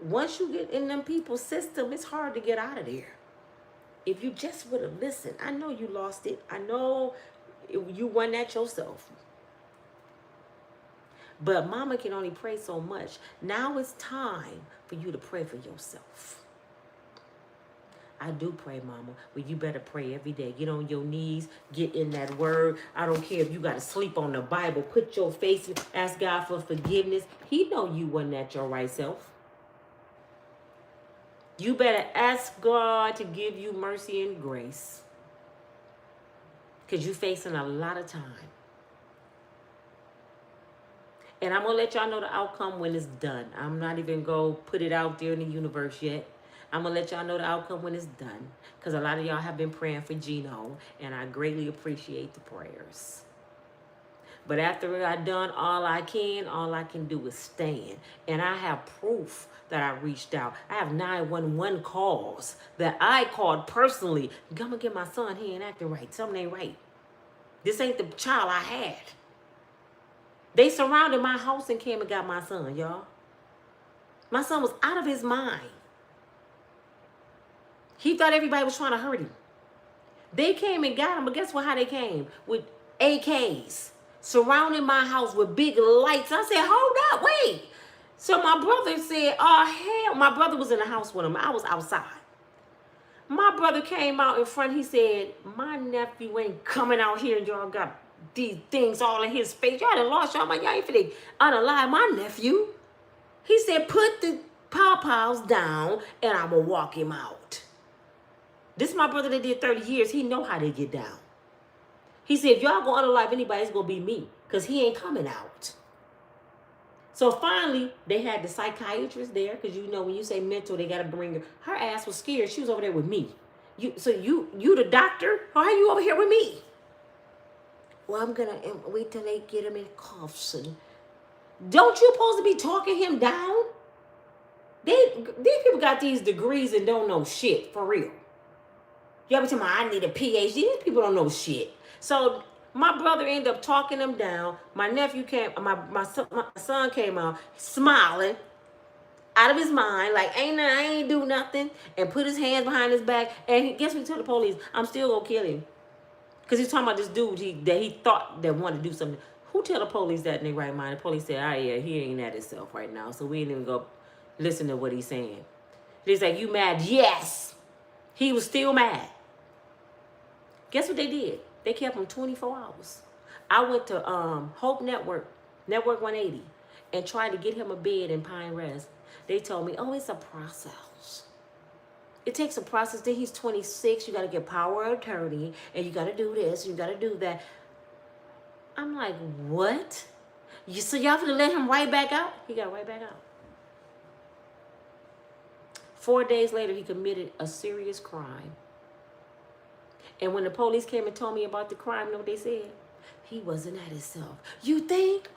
Once you get in them people's system, it's hard to get out of there. If you just would have listened. I know you lost it. I know you won that yourself. But mama can only pray so much. Now it's time for you to pray for yourself. I do pray, mama, but you better pray every day. Get on your knees, get in that word. I don't care if you got to sleep on the Bible. Put your face, ask God for forgiveness. He know you wasn't at your right self. You better ask God to give you mercy and grace. Because you're facing a lot of time. And I'm going to let y'all know the outcome when it's done. I'm not even going to put it out there in the universe yet. I'm going to let y'all know the outcome when it's done. Because a lot of y'all have been praying for Gino. And I greatly appreciate the prayers. But after I done all I can do is stand. And I have proof that I reached out. I have 911 calls that I called personally. I'm going to get my son. He ain't acting right. Something ain't right. This ain't the child I had. They surrounded my house and came and got my son, y'all. My son was out of his mind. He thought everybody was trying to hurt him. They came and got him, but guess what? How they came? With AKs. Surrounding my house with big lights. I said, hold up, wait. So my brother said, oh, hell. My brother was in the house with him. I was outside. My brother came out in front. He said, my nephew ain't coming out here and y'all got these things all in his face. Y'all done lost y'all. Y'all ain't finna unalive my nephew. He said, put the pawpaws down and I'm going to walk him out. This is my brother that did 30 years. He know how they get down. He said, if y'all going to unalive anybody, it's going to be me. Because he ain't coming out. So finally, they had the psychiatrist there. Because you know, when you say mental, they got to bring her. Her ass was scared. She was over there with me. So you the doctor? Why are you over here with me? Well, I'm going to wait till they get him in cuffs. And don't you supposed to be talking him down? These people got these degrees and don't know shit, for real. Y'all be talking about, I need a PhD. These people don't know shit. So my brother ended up talking them down. My nephew came, my son came out smiling, out of his mind, like, I ain't do nothing, and put his hands behind his back. And guess what he told the police? I'm still gonna kill him. Because he's talking about this dude that he thought that wanted to do something. Who tell the police that in their right mind? The police said, oh yeah, he ain't at himself right now. So we ain't even go listen to what he's saying. He's like, you mad? Yes. He was still mad. Guess what they did? They kept him 24 hours. I went to Hope Network 180, and tried to get him a bed in Pine Res. They told me, oh, it's a process. It takes a process. Then he's 26. You got to get power of attorney, and you got to do this, and you got to do that. I'm like, what? So y'all gonna let him right back out? He got right back out. 4 days later, he committed a serious crime. And when the police came and told me about the crime, you know what they said? He wasn't at himself. You think?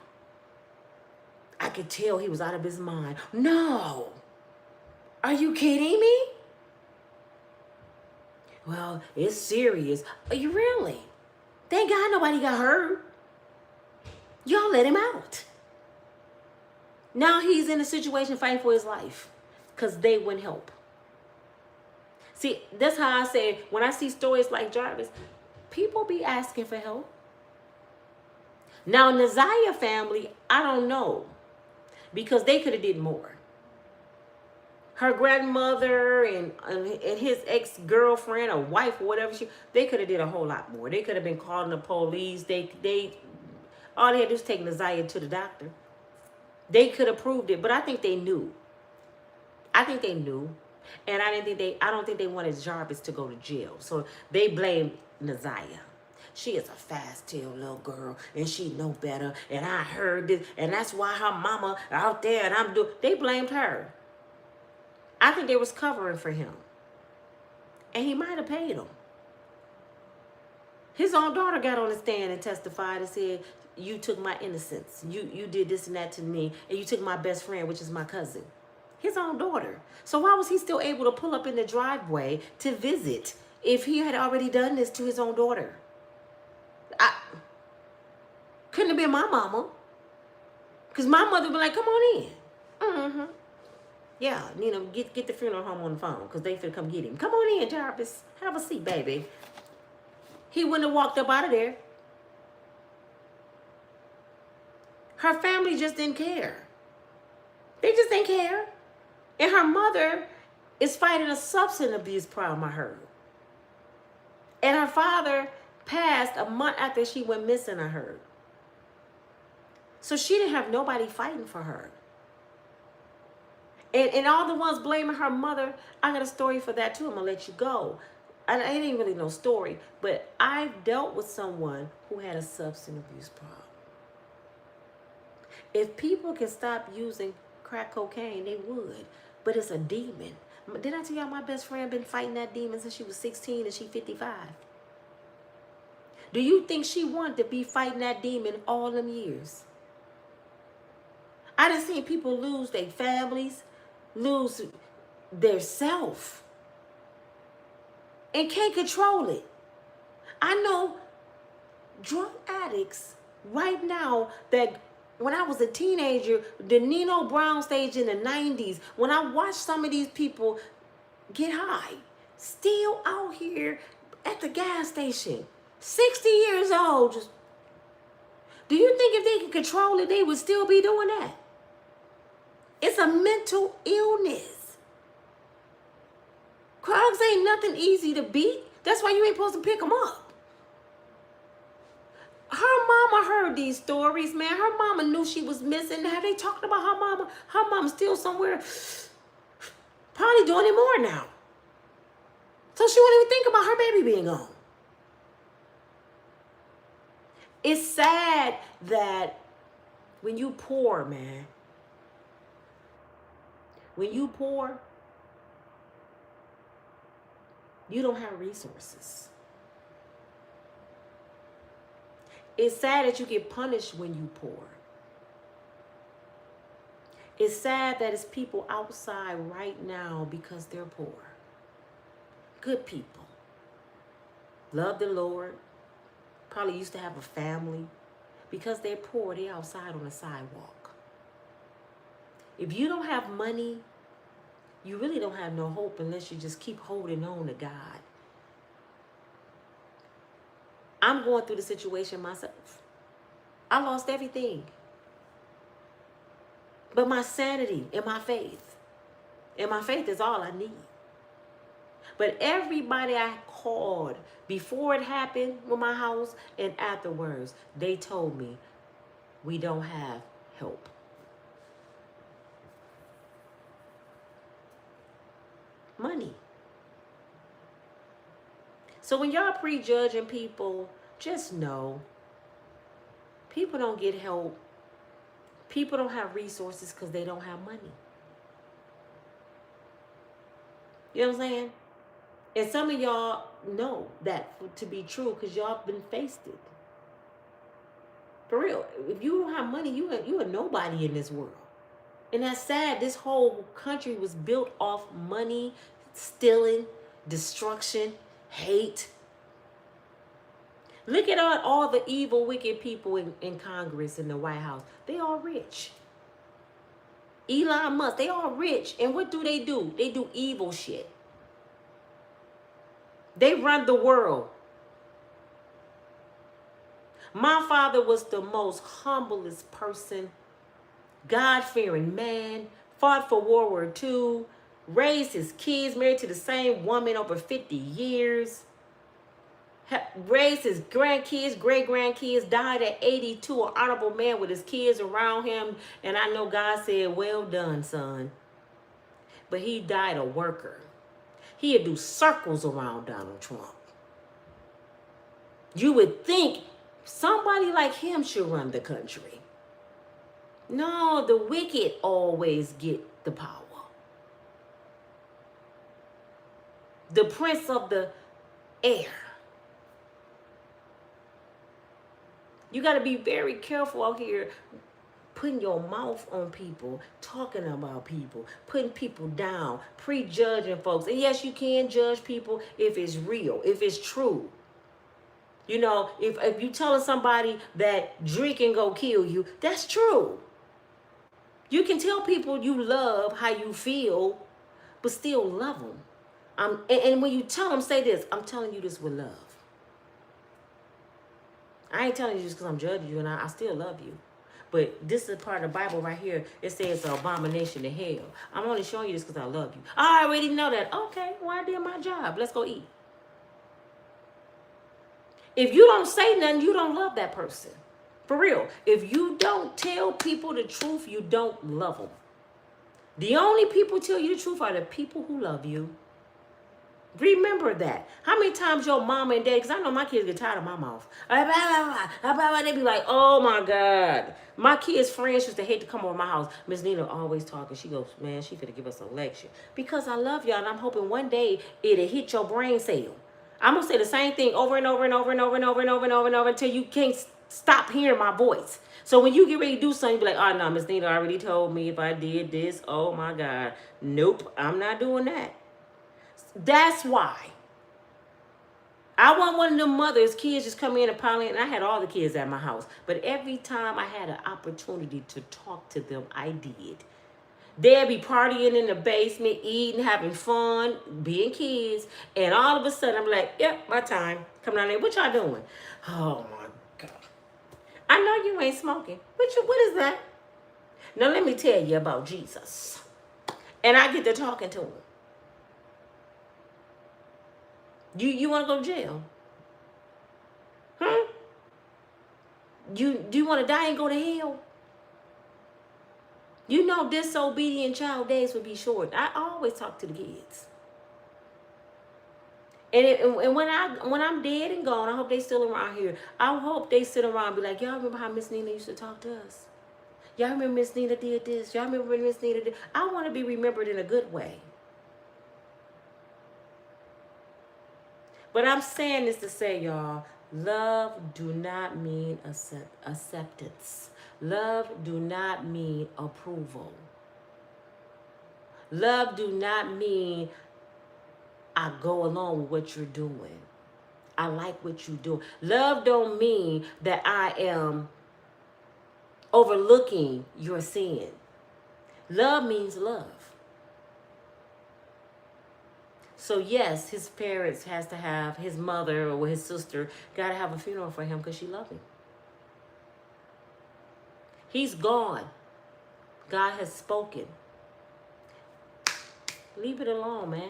I could tell he was out of his mind. No. Are you kidding me? Well, it's serious. Are you really? Thank God nobody got hurt. Y'all let him out. Now he's in a situation fighting for his life because they wouldn't help. See, that's how I say, when I see stories like Jarvis, people be asking for help. Now, Naziah family, I don't know, because they could have did more. Her grandmother and his ex-girlfriend or wife or whatever, they could have did a whole lot more. They could have been calling the police. All they had to do was take Naziah to the doctor. They could have proved it, but I think they knew. And I don't think they wanted Jarvis to go to jail. So they blamed Naziah. She is a fast-tailed little girl, and she know better. And I heard this, and that's why her mama out there, and they blamed her. I think they was covering for him. And he might have paid them. His own daughter got on the stand and testified and said, you took my innocence. You did this and that to me, and you took my best friend, which is my cousin. His own daughter. So why was he still able to pull up in the driveway to visit if he had already done this to his own daughter? Couldn't have been my mama. Because my mother would be like, come on in. Mm-hmm. Yeah, Nina, get the funeral home on the phone because they finna come get him. Come on in, Jarvis. Have a seat, baby. He wouldn't have walked up out of there. Her family just didn't care. They just didn't care. And her mother is fighting a substance abuse problem, I heard. And her father passed a month after she went missing, I heard. So she didn't have nobody fighting for her. And all the ones blaming her mother, I got a story for that too. I'm going to let you go. It ain't really no story, but I've dealt with someone who had a substance abuse problem. If people can stop using crack cocaine, they would. But it's a demon. Didn't I tell y'all my best friend been fighting that demon since she was 16 and she 55? Do you think she wanted to be fighting that demon all them years? I done seen people lose their families, lose their self, and can't control it. I know drug addicts right now that when I was a teenager, the Nino Brown stage in the 90s, when I watched some of these people get high, still out here at the gas station, 60 years old. Do you think if they could control it, they would still be doing that? It's a mental illness. Drugs ain't nothing easy to beat. That's why you ain't supposed to pick them up. Her mama heard these stories, man. Her mama knew she was missing. Have they talked about her mama? Her mama's still somewhere, probably doing it more now. So she wouldn't even think about her baby being gone. It's sad that when you poor, man, when you poor, you don't have resources. It's sad that you get punished when you poor. It's sad that it's people outside right now because they're poor. Good people. Love the Lord. Probably used to have a family. Because they're poor, they're outside on the sidewalk. If you don't have money, you really don't have no hope unless you just keep holding on to God. I'm going through the situation myself. I lost everything. But my sanity and my faith. And my faith is all I need. But everybody I called before it happened with my house and afterwards, they told me, we don't have help. Money. So when y'all prejudging people, just know, people don't get help. People don't have resources because they don't have money. You know what I'm saying? And some of y'all know that to be true because y'all been faced it. For real. If you don't have money, you are nobody in this world. And that's sad. This whole country was built off money, stealing, destruction, hate. Look at all the evil, wicked people in Congress and the White House. They all rich. Elon Musk, they all rich. And what do? They do evil shit. They run the world. My father was the most humblest person, God-fearing man, fought for World War II, raised his kids, married to the same woman over 50 years, raised his grandkids, great-grandkids, died at 82, an honorable man with his kids around him. And I know God said, well done, son. But he died a worker. He'd do circles around Donald Trump. You would think somebody like him should run the country. No, the wicked always get the power. The prince of the air. You got to be very careful out here putting your mouth on people, talking about people, putting people down, prejudging folks. And yes, you can judge people if it's real, if it's true. You know, if you telling somebody that drinking go kill you, that's true. You can tell people you love how you feel, but still love them. And when you tell them, say this, I'm telling you this with love. I ain't telling you just because I'm judging you, and I still love you. But this is part of the Bible right here. It says it's an abomination to hell. I'm only showing you this because I love you. I already know that. Okay, well, I did my job. Let's go eat. If you don't say nothing, you don't love that person. For real. If you don't tell people the truth, you don't love them. The only people tell you the truth are the people who love you. Remember that. How many times your mama and dad, because I know my kids get tired of my mouth. They be like, oh my God. My kids' friends used to hate to come over my house. Miss Nina always talking. She goes, man, she finna give us a lecture. Because I love y'all and I'm hoping one day it'll hit your brain cell. I'm going to say the same thing over and over and over and over and over and over and over and over until you can't stop hearing my voice. So when you get ready to do something, you be like, oh no, Miss Nina already told me if I did this, oh my God. Nope, I'm not doing that. That's why. I wasn't one of them mothers, kids just come in and pile in, and I had all the kids at my house. But every time I had an opportunity to talk to them, I did. They'd be partying in the basement, eating, having fun, being kids. And all of a sudden, I'm like, yep, my time. Come down there. What y'all doing? Oh, my God. I know you ain't smoking. What is that? Now, let me tell you about Jesus. And I get to talking to him. You want to go to jail? Do you want to die and go to hell? You know disobedient child days would be short. I always talk to the kids. And when I'm dead and gone, I hope they still around here. I hope they sit around and be like, y'all remember how Miss Nina used to talk to us? Y'all remember Miss Nina did this? Y'all remember when Miss Nina did? I want to be remembered in a good way. But I'm saying this to say, y'all, love do not mean acceptance. Love do not mean approval. Love do not mean I go along with what you're doing. I like what you do. Love don't mean that I am overlooking your sin. Love means love. So yes, his parents has to have, his mother or his sister got to have a funeral for him because she loved him. He's gone. God has spoken. Leave it alone, man.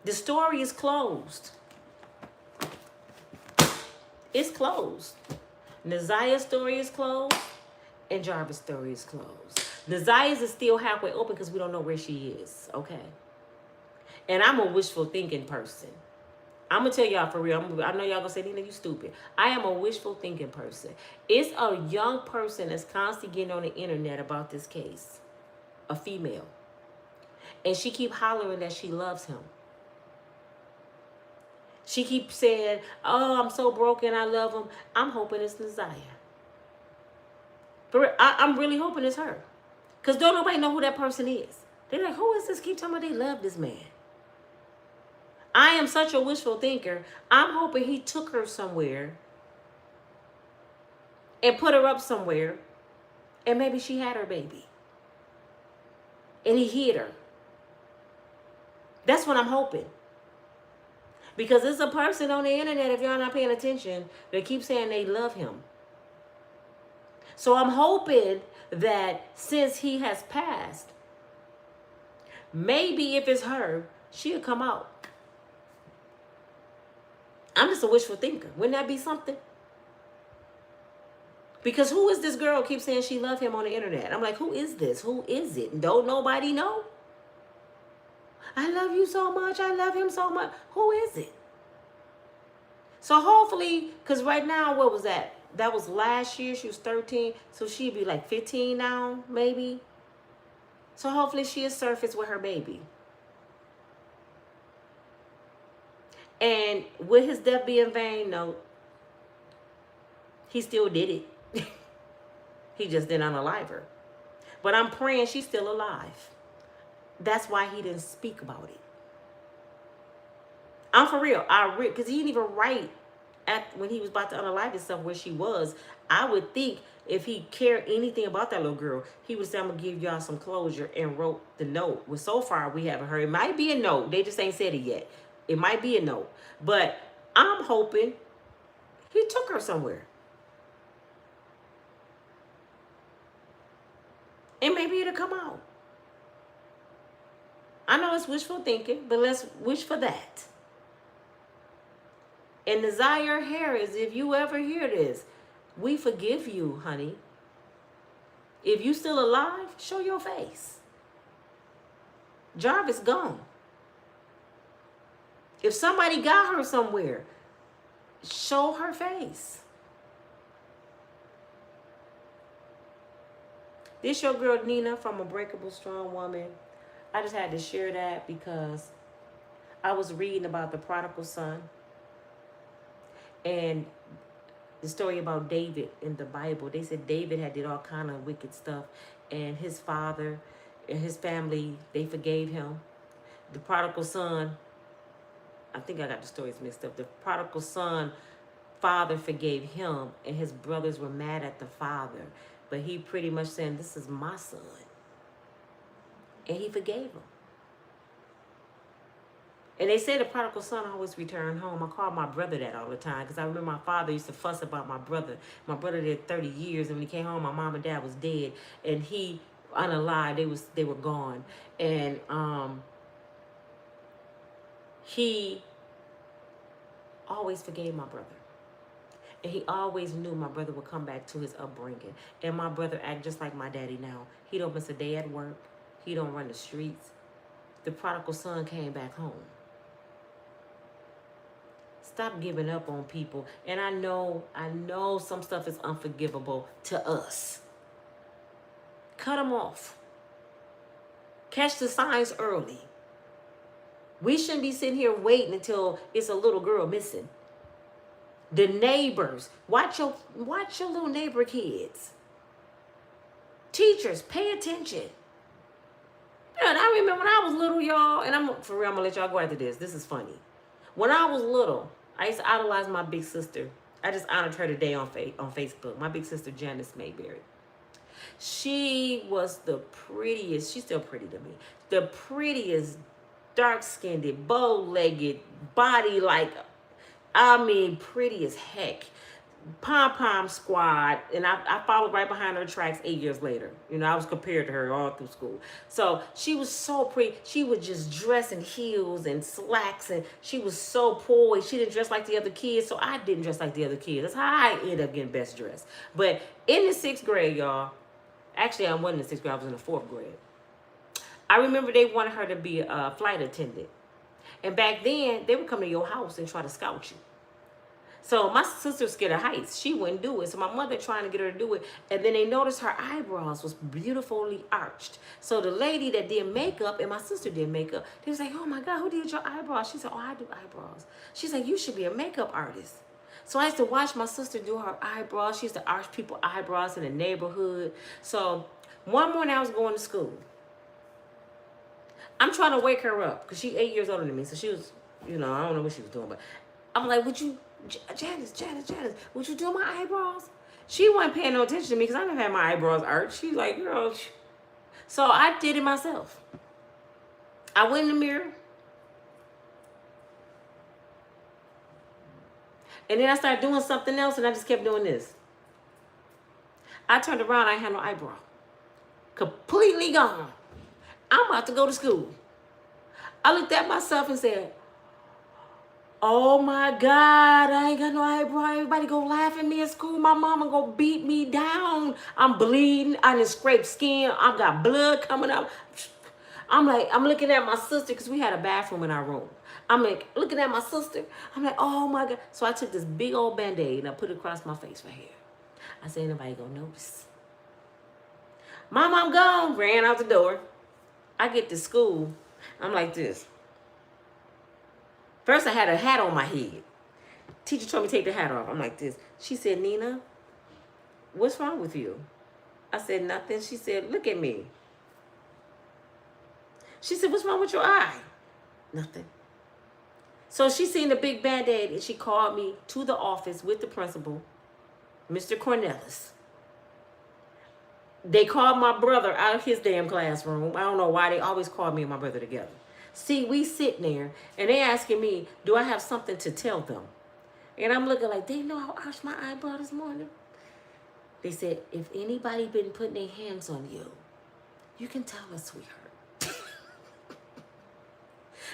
The story is closed. It's closed. Nazia's story is closed and Jarvis' story is closed. Nazia's is still halfway open because we don't know where she is, okay? And I'm a wishful thinking person. I'm going to tell y'all for real. I know y'all going to say, Nina, you stupid. I am a wishful thinking person. It's a young person that's constantly getting on the internet about this case. A female. And she keep hollering that she loves him. She keeps saying, oh, I'm so broken, I love him. I'm hoping it's Nasiah. But I'm really hoping it's her. Because don't nobody know who that person is. They're like, who is this? Keep telling me they love this man. I am such a wishful thinker. I'm hoping he took her somewhere and put her up somewhere, and maybe she had her baby. And he hid her. That's what I'm hoping. Because there's a person on the internet, if y'all not paying attention, that keeps saying they love him. So I'm hoping that since he has passed, maybe if it's her, she'll come out. I'm just a wishful thinker. Wouldn't that be something? Because who is this girl keeps saying she loved him on the internet? I'm like, who is this? Who is it? Don't nobody know? I love you so much. I love him so much. Who is it? So hopefully, because right now, what was that? That was last year. She was 13. So she'd be like 15 now, maybe. So hopefully she'll surface with her baby. And would his death be in vain? No. He still did it. He just didn't unalive her. But I'm praying she's still alive. That's why he didn't speak about it. I'm for real. Because he didn't even write when he was about to unalive himself where she was. I would think if he cared anything about that little girl, he would say, I'm going to give y'all some closure, and wrote the note. Well, so far we haven't heard. It might be a note. They just ain't said it yet. It might be a note. But I'm hoping he took her somewhere. And maybe it'll come out. I know it's wishful thinking, but let's wish for that. And Nasiah Harris, if you ever hear this, we forgive you, honey. If you still alive, show your face. Jarvis gone. If somebody got her somewhere, show her face. This your girl Nina from Unbreakable Strong Woman. I just had to share that because I was reading about the prodigal son and the story about David in the Bible. They said David had did all kind of wicked stuff, and his father and his family, they forgave him. The prodigal son, I think I got the stories mixed up. The prodigal son, father forgave him, and his brothers were mad at the father. But he pretty much saying, this is my son. And he forgave him. And they say the prodigal son always returned home. I call my brother that all the time because I remember my father used to fuss about my brother. My brother did 30 years, and when he came home, my mom and dad was dead. And he, unalive, they were gone. And he always forgave my brother. And he always knew my brother would come back to his upbringing. And my brother act just like my daddy now. He don't miss a day at work. He don't run the streets. The prodigal son came back home. Stop giving up on people. And I know some stuff is unforgivable to us. Cut them off. Catch the signs early. We shouldn't be sitting here waiting until it's a little girl missing. The neighbors, watch your little neighbor kids. Teachers, pay attention. And I remember when I was little, y'all, and I'm gonna let y'all go after this. This is funny. When I was little, I used to idolize my big sister. I just honored her today on Facebook. My big sister, Janice Mayberry. She was the prettiest. She's still pretty to me. The prettiest, dark-skinned, bow-legged, body like, pretty as heck. Pom-pom squad. And I followed right behind her tracks 8 years later. I was compared to her all through school. So she was so pretty. She would just dress in heels and slacks, and she was so poised. She didn't dress like the other kids, so I didn't dress like the other kids. That's how I ended up getting best dressed. But in the 6th grade, y'all, actually I wasn't in the 6th grade, I was in the 4th grade. I remember they wanted her to be a flight attendant. And back then, they would come to your house and try to scout you. So my sister's scared of heights. She wouldn't do it. So my mother trying to get her to do it. And then they noticed her eyebrows was beautifully arched. So the lady that did makeup and my sister did makeup, they was like, oh my God, who did your eyebrows? She said, oh, I do eyebrows. She's like, you should be a makeup artist. So I used to watch my sister do her eyebrows. She used to arch people eyebrows in the neighborhood. So one morning I was going to school. I'm trying to wake her up because she's 8 years older than me. So she was, I don't know what she was doing, but I'm like, would you, Janice, would you do my eyebrows? She wasn't paying no attention to me because I never had my eyebrows arched. She's like, girl. So I did it myself. I went in the mirror. And then I started doing something else and I just kept doing this. I turned around, I had no eyebrow. Completely gone. I'm about to go to school. I looked at myself and said, oh my God, I ain't got no eyebrow. Everybody go laugh at me at school. My mama go beat me down. I'm bleeding. I done scraped skin. I got blood coming up. I'm looking at my sister because we had a bathroom in our room. I'm like, looking at my sister. I'm like, oh my God. So I took this big old Band-Aid and I put it across my face right here. I said, ain't nobody gonna notice. Mom, I'm gone. Ran out the door. I get to school. I'm like this. First, I had a hat on my head. Teacher told me to take the hat off. I'm like this. She said, Nina, what's wrong with you? I said, nothing. She said, look at me. She said, what's wrong with your eye? Nothing. So she seen the big Band-Aid and she called me to the office with the principal, Mr. Cornelis. They called my brother out of his damn classroom. I don't know why they always call me and my brother together. See, we sitting there and they asking me, do I have something to tell them? And I'm looking like, they know I arched my eyebrow this morning. They said, if anybody been putting their hands on you, you can tell us, sweetheart.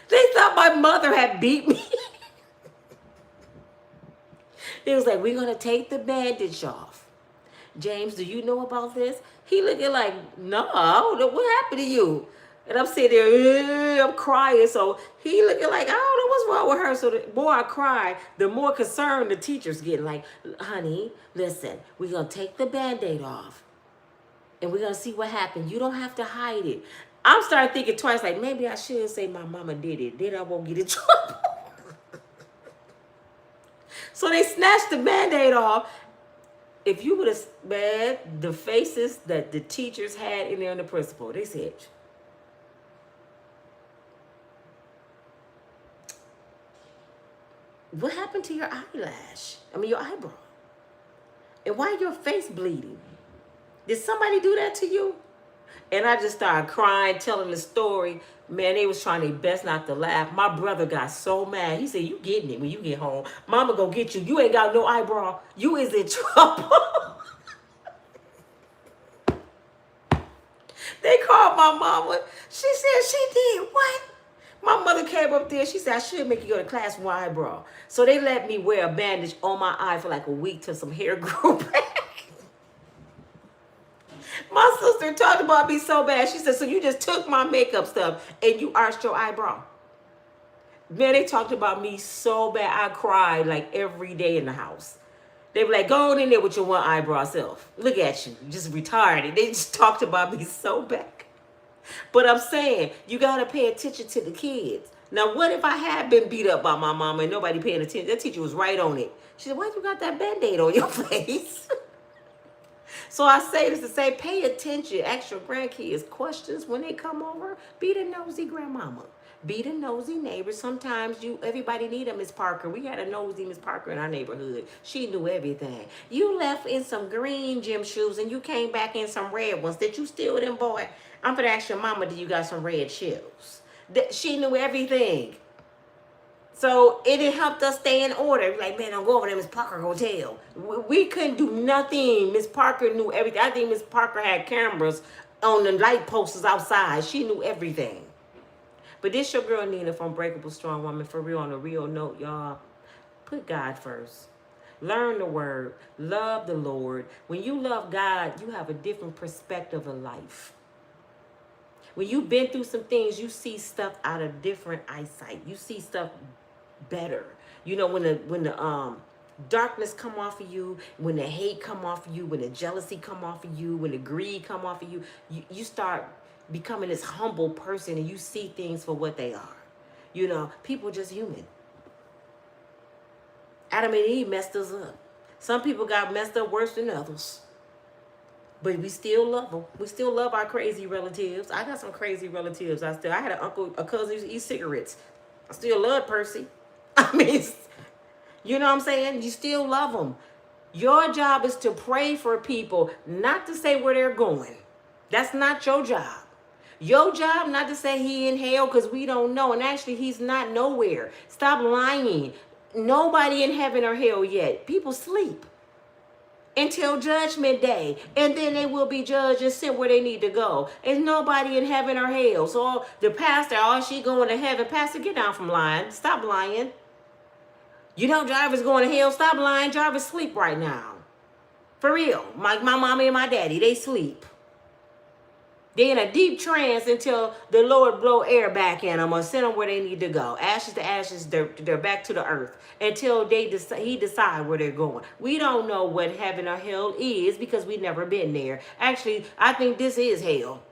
They thought my mother had beat me. It was like, we're going to take the bandage off. James, do you know about this? He looking like, no, I don't know. What happened to you? And I'm sitting there, I'm crying. So he looking like, I don't know what's wrong with her. So the more I cry, the more concerned the teacher's getting. Like, honey, listen, we're going to take the Band-Aid off. And we're going to see what happened. You don't have to hide it. I'm starting thinking twice, like, maybe I should say my mama did it. Then I won't get in trouble. So they snatched the Band-Aid off. If you would have read the faces that the teachers had in there and the principal, they said, what happened to your eyelash? Your eyebrow. And why your face bleeding? Did somebody do that to you? And I just started crying, telling the story. Man, they was trying their best not to laugh. My brother got so mad. He said, you getting it when you get home. Mama go get you. You ain't got no eyebrow. You is in trouble. They called my mama. She said she did what? My mother came up there. She said, I should make you go to class with my eyebrow. So they let me wear a bandage on my eye for like a week till some hair grew back. My sister talked about me so bad. She said, so you just took my makeup stuff and you arched your eyebrow. Man, they talked about me so bad. I cried like every day in the house. They were like, go on in there with your one eyebrow self. Look at you, just retarded. They just talked about me so bad. But I'm saying, you got to pay attention to the kids. Now, what if I had been beat up by my mama and nobody paying attention? That teacher was right on it. She said, why you got that Band-Aid on your face? So I say this to say, pay attention. Ask your grandkids questions when they come over. Be the nosy grandmama. Be the nosy neighbor. Sometimes everybody need a Miss Parker. We had a nosy Miss Parker in our neighborhood. She knew everything. You left in some green gym shoes and you came back in some red ones. Did you steal them, boy? I'm going to ask your mama, do you got some red shoes? She knew everything. So it helped us stay in order. Like, man, don't go over to Miss Parker Hotel. We couldn't do nothing. Miss Parker knew everything. I think Miss Parker had cameras on the light posters outside. She knew everything. But this your girl Nina from Unbreakable Strong Woman. For real, on a real note, y'all, put God first. Learn the word. Love the Lord. When you love God, you have a different perspective of life. When you've been through some things, you see stuff out of different eyesight. You see stuff better. You know, when the darkness come off of you, when the hate come off of you, when the jealousy come off of you, when the greed come off of you, you start becoming this humble person and you see things for what they are. You know, people just human. Adam and Eve messed us up. Some people got messed up worse than others. But we still love them. We still love our crazy relatives. I got some crazy relatives. I had an uncle, a cousin who used to eat cigarettes. I still love Percy. I mean, you know what I'm saying? You still love them. Your job is to pray for people, not to say where they're going. That's not your job. Your job not to say he in hell because we don't know. And actually, he's not nowhere. Stop lying. Nobody in heaven or hell yet. People sleep until judgment day, and then they will be judged and sent where they need to go. There's nobody in heaven or hell. So the pastor, oh, she going to heaven. Pastor, get down from lying. Stop lying. You know Jarvis going to hell. Stop lying. Jarvis sleep right now. For real. My mommy and my daddy, they sleep. They're in a deep trance until the Lord blow air back in them or send them where they need to go. Ashes to ashes, they're back to the earth until he decide where they're going. We don't know what heaven or hell is because we've never been there. Actually, I think this is hell.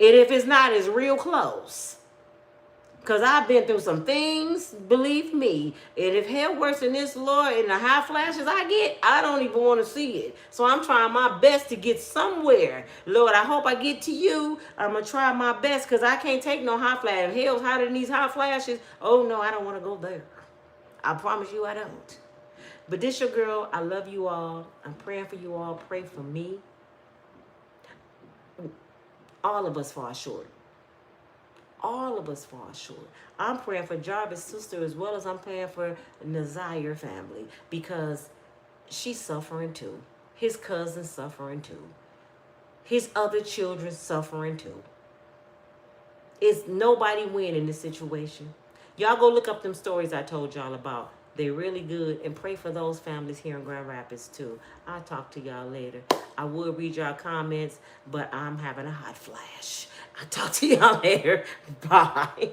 And if it's not, it's real close. Because I've been through some things, believe me. And if hell worse than this, Lord, and the high flashes I get, I don't even want to see it. So I'm trying my best to get somewhere. Lord, I hope I get to you. I'm going to try my best because I can't take no high flash. If hell's hotter than these high flashes, oh no, I don't want to go there. I promise you I don't. But this your girl. I love you all. I'm praying for you all. Pray for me. All of us fall short. All of us fall short. I'm praying for Jarvis' sister as well as I'm praying for Nazire family because she's suffering too. His cousin's suffering too. His other children suffering too. It's nobody win in this situation. Y'all go look up them stories I told y'all about. They're really good. And pray for those families here in Grand Rapids too. I'll talk to y'all later. I will read y'all comments, but I'm having a hot flash. I'll talk to y'all later. Bye.